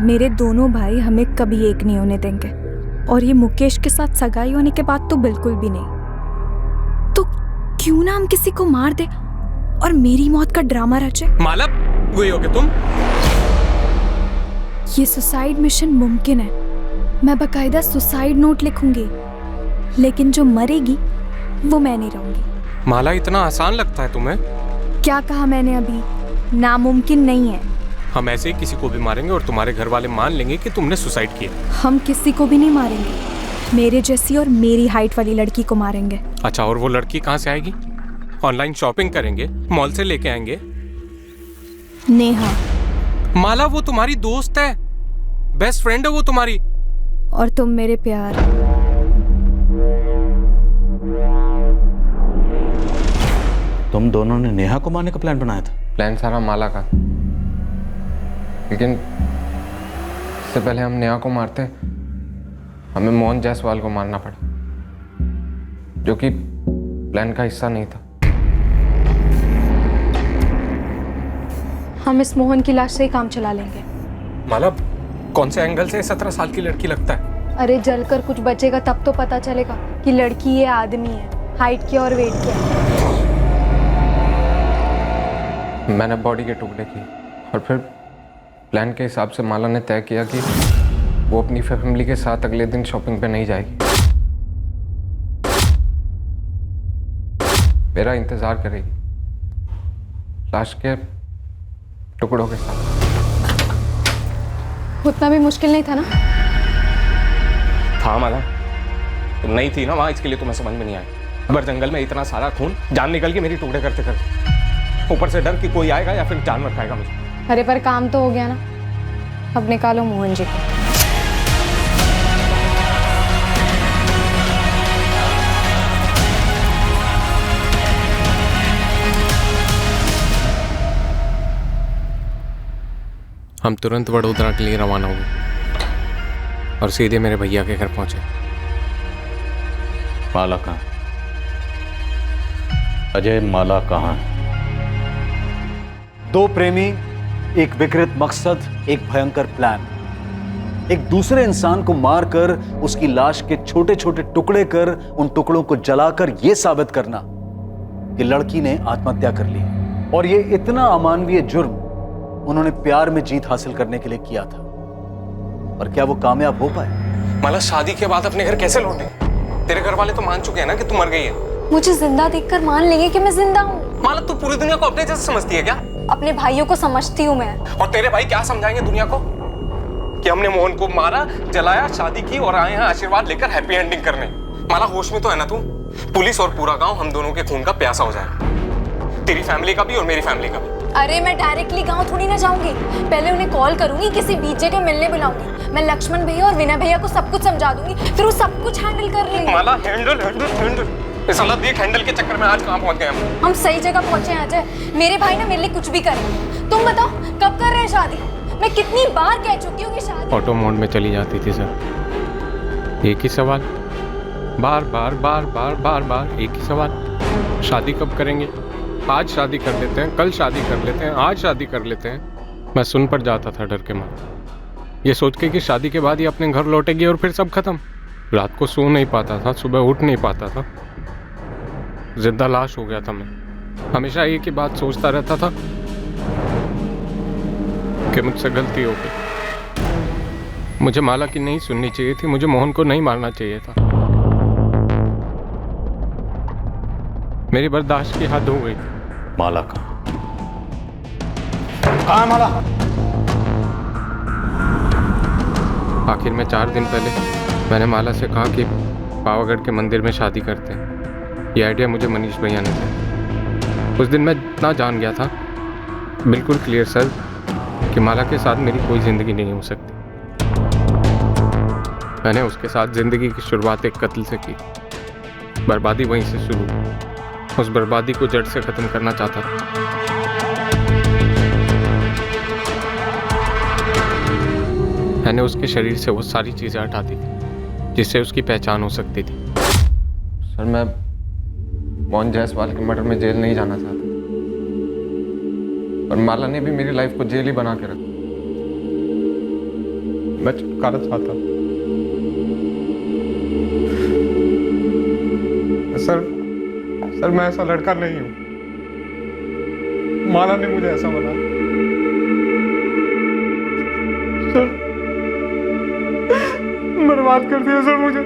मेरे दोनों भाई हमें कभी एक नहीं होने देंगे और ये मुकेश के साथ सगाई होने के बाद तो बिल्कुल भी नहीं। तो क्यों ना हम किसी को मार दे और मेरी मौत का ड्रामा रचे। माला, वही होगे तुम? ये सुसाइड मिशन मुमकिन है। मैं बकायदा सुसाइड नोट लिखूंगी, लेकिन जो मरेगी वो मैं नहीं रहूंगी। माला, इतना आसान लगता है तुम्हें? क्या कहा मैंने अभी? नामुमकिन नहीं है। हम ऐसे ही किसी को भी मारेंगे और तुम्हारे घर वाले मान लेंगे कि तुमने सुसाइड किया। हम किसी को भी नहीं मारेंगे, मेरे जैसी और मेरी हाइट वाली लड़की को मारेंगे। अच्छा, और वो लड़की कहाँ से आएगी? ऑनलाइन शॉपिंग करेंगे, मॉल से लेके आएंगे। नेहा। माला, वो तुम्हारी दोस्त है, बेस्ट फ्रेंड है वो तुम्हारी। और तुम मेरे प्यार। तुम दोनों ने नेहा को मारने का प्लान बनाया था? प्लान सारा माला का, लेकिन इससे पहले हम नेहा को मारते हमें मोहन जायसवाल को मारना पड़ा, जो कि प्लान का हिस्सा नहीं था। हम इस मोहन की लाश से ही काम चला लेंगे। माला, कौन से एंगल से 17 साल की लड़की लगता है? अरे जलकर कुछ बचेगा तब तो पता चलेगा कि लड़की ये आदमी है, हाइट क्या और वेट क्या। मैंने बॉडी के टुकड़े किए और फिर प्लान के हिसाब से माला ने तय किया कि वो अपनी फैमिली के साथ अगले दिन शॉपिंग पे नहीं जाएगी। मेरा इंतजार करेगी लाश के टुकड़ों के साथ। उतना भी मुश्किल नहीं था ना? था माला, तुम नहीं थी ना वहां, इसके लिए तुम्हें समझ में नहीं आया। अगर जंगल में इतना सारा खून, जान निकल के मेरी टुकड़े करते करते, ऊपर से डर कि कोई आएगा या फिर जानवर खाएगा मुझे। अरे पर काम तो हो गया ना, अब निकालो मोहन जी को। हम तुरंत वडोदरा के लिए रवाना हुए और सीधे मेरे भैया के घर पहुंचे। माला कहाँ? अजय, माला कहाँ है? दो प्रेमी, एक विकृत मकसद, एक भयंकर प्लान। एक दूसरे इंसान को मारकर उसकी लाश के छोटे छोटे टुकड़े कर उन टुकड़ों को जलाकर यह साबित करना कि लड़की ने आत्महत्या कर ली। और यह इतना अमानवीय जुर्म उन्होंने प्यार में जीत हासिल करने के लिए किया था। पर क्या वो कामयाब हो पाए? माला, शादी के बाद अपने घर कैसे लौटे? तेरे घर वाले तो मान चुके हैं ना कि तू मर गई है। मुझे जिंदा देखकर मान लेंगे कि मैं जिंदा हूँ। माला, तू पूरी दुनिया को अपने जैसे समझती है क्या? अपने भाइयों को समझती हूँ मैं। और तेरे भाई क्या समझाएंगे दुनिया को कि हमने मोहन को मारा, जलाया, शादी की और आए हैं आशीर्वाद लेकर हैप्पी एंडिंग करने। माला, होश में तो है ना तू? पुलिस और पूरा गांव हम दोनों के खून का प्यासा हो जाए, तेरी फैमिली का भी और मेरी फैमिली का भी। अरे मैं डायरेक्टली गांव थोड़ी ना जाऊंगी, पहले उन्हें कॉल करूंगी, किसी बीच जगह मिलने बुलाऊंगी। मैं लक्ष्मण भैया और विनय भैया को सब कुछ समझा दूंगी, फिर वो सब कुछ हैंडल कर लेंगे। माला, हैंडल ये साला देख, हैंडल के चक्कर में आज कहां पहुंच गए हम सही जगह पहुंचे हैं अजय। मेरे भाई ना मेरे लिए कुछ भी करें। तुम बताओ कब कर रहे हैं शादी? मैं कितनी बार कह चुकी हूँ कि शादी। ऑटो मोड में चली जाती थी सर, एक ही सवाल, बार बार बार बार बार बार एक ही सवाल, शादी कब करेंगे? आज शादी कर लेते हैं, कल शादी कर लेते हैं, आज शादी कर लेते हैं। मैं सुन पर जाता था डर के मारे, ये सोच के कि शादी के बाद ही अपने घर लौटेगी और फिर सब खत्म। रात को सो नहीं पाता था, सुबह उठ नहीं पाता था, जिंदा लाश हो गया था मैं। हमेशा एक ही बात सोचता रहता था कि मुझसे गलती हो गई। मुझे माला की नहीं सुननी चाहिए थी, मुझे मोहन को नहीं मारना चाहिए था। मेरी बर्दाश्त की हद हो गई। माला का कहाँ है माला? आखिर में 4 दिन पहले मैंने माला से कहा कि पावागढ़ के मंदिर में शादी करते हैं। ये आइडिया मुझे मनीष भैया ने दिया। उस दिन मैं इतना जान गया था, बिल्कुल क्लियर सर, कि माला के साथ मेरी कोई ज़िंदगी नहीं हो सकती। मैंने उसके साथ ज़िंदगी की शुरुआत एक कत्ल से की, बर्बादी वहीं से शुरू। उस बर्बादी को जड़ से ख़त्म करना चाहता था। मैंने उसके शरीर से वो सारी चीज़ें हटा दी थी जिससे उसकी पहचान हो सकती थी। सर, मैं मोहन जायसवाल के मर्डर में जेल नहीं जाना चाहता, और माला ने भी मेरी लाइफ को जेल ही बना के रखा। मैं छुटकारा चाहता। सर, मैं ऐसा लड़का नहीं हूं। माला ने मुझे ऐसा बना। सर, बर्बाद कर दिया सर मुझे।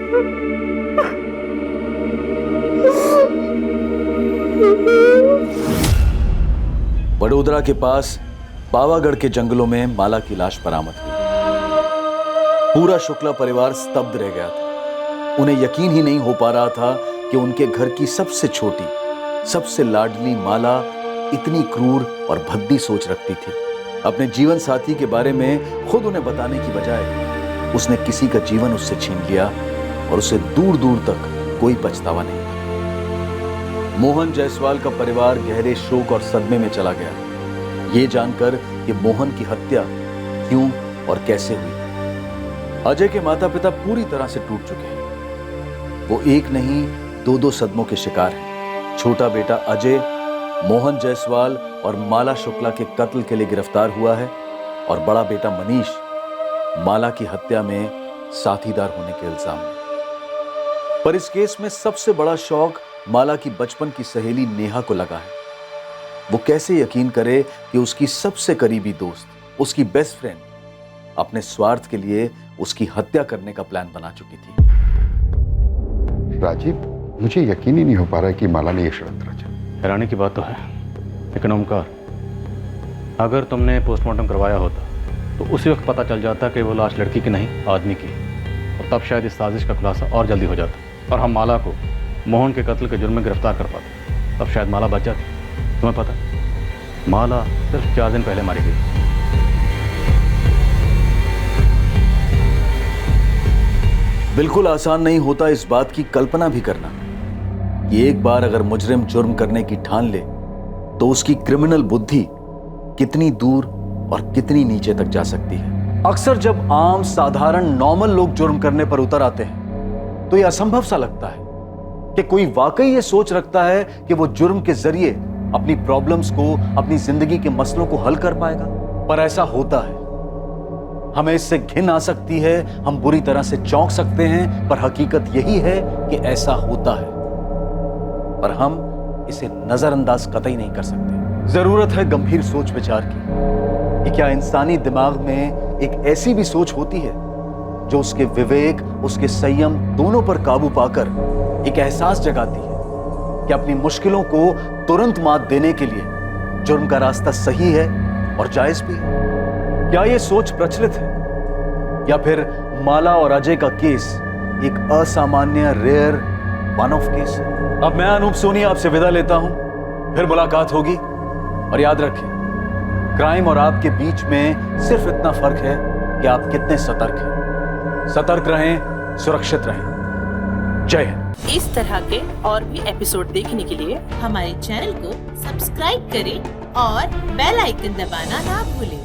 वडोदरा के पास पावागढ़ के जंगलों में माला की लाश बरामद हुई। पूरा शुक्ला परिवार स्तब्ध रह गया था। उन्हें यकीन ही नहीं हो पा रहा था कि उनके घर की सबसे छोटी, सबसे लाडली माला इतनी क्रूर और भद्दी सोच रखती थी। अपने जीवन साथी के बारे में खुद उन्हें बताने की बजाय उसने किसी का जीवन उससे छीन लिया, और उसे दूर दूर तक कोई पछतावा नहीं था। मोहन जायसवाल का परिवार गहरे शोक और सदमे में चला गया, ये जानकर कि मोहन की हत्या क्यों और कैसे हुई। अजय के माता पिता पूरी तरह से टूट चुके हैं। वो एक नहीं 2-2 सदमों के शिकार हैं। छोटा बेटा अजय मोहन जायसवाल और माला शुक्ला के कत्ल के लिए गिरफ्तार हुआ है, और बड़ा बेटा मनीष माला की हत्या में साथीदार होने के इल्जाम में। पर इस केस में सबसे बड़ा शौक माला की बचपन की सहेली नेहा को लगा है। वो कैसे यकीन करे कि उसकी सबसे करीबी दोस्त, उसकी बेस्ट फ्रेंड, अपने स्वार्थ के लिए उसकी हत्या करने का प्लान बना चुकी थी। राजीव, मुझे यकीन ही नहीं हो पा रहा है कि माला ने यह षड्यंत्र रचा। हैरानी की बात तो है, लेकिन ओमकार, अगर तुमने पोस्टमार्टम करवाया होता तो उसी वक्त पता चल जाता कि वो लाश लड़की की नहीं आदमी की, और तब शायद इस साजिश का खुलासा और जल्दी हो जाता और हम माला को मोहन के कत्ल के जुर्म में गिरफ्तार कर पाते। तब शायद माला बच जाती। तुम्हें पता, माला सिर्फ 4 दिन पहले मारी गई। बिल्कुल आसान नहीं होता इस बात की कल्पना भी करना कि एक बार अगर मुजरिम जुर्म करने की ठान ले तो उसकी क्रिमिनल बुद्धि कितनी दूर और कितनी नीचे तक जा सकती है। अक्सर जब आम साधारण नॉर्मल लोग जुर्म करने पर उतर आते हैं तो यह असंभव सा लगता है कि कोई वाकई ये सोच रखता है कि वो जुर्म के जरिए अपनी प्रॉब्लम्स को, अपनी जिंदगी के मसलों को हल कर पाएगा। पर ऐसा होता है। हमें इससे घिन आ सकती है, हम बुरी तरह से चौंक सकते हैं, पर हकीकत यही है कि ऐसा होता है, पर हम इसे नजरअंदाज कतई नहीं कर सकते। जरूरत है गंभीर सोच विचार की कि क्या इंसानी दिमाग में एक ऐसी भी सोच होती है जो उसके विवेक, उसके संयम दोनों पर काबू पाकर एक एहसास जगाती है कि अपनी मुश्किलों को तुरंत मात देने के लिए जुर्म का रास्ता सही है और जायज भी है। क्या यह सोच प्रचलित है या फिर माला और अजय का केस एक असामान्य, रेयर, वन ऑफ केस है? अब मैं अनूप सोनी आपसे विदा लेता हूं, फिर मुलाकात होगी। और याद रखें, क्राइम और आपके बीच में सिर्फ इतना फर्क है कि आप कितने सतर्क हैं। सतर्क रहें, सुरक्षित रहें। जय हिंद। इस तरह के और भी एपिसोड देखने के लिए हमारे चैनल को सब्सक्राइब करें और बेल आइकन दबाना ना भूलें।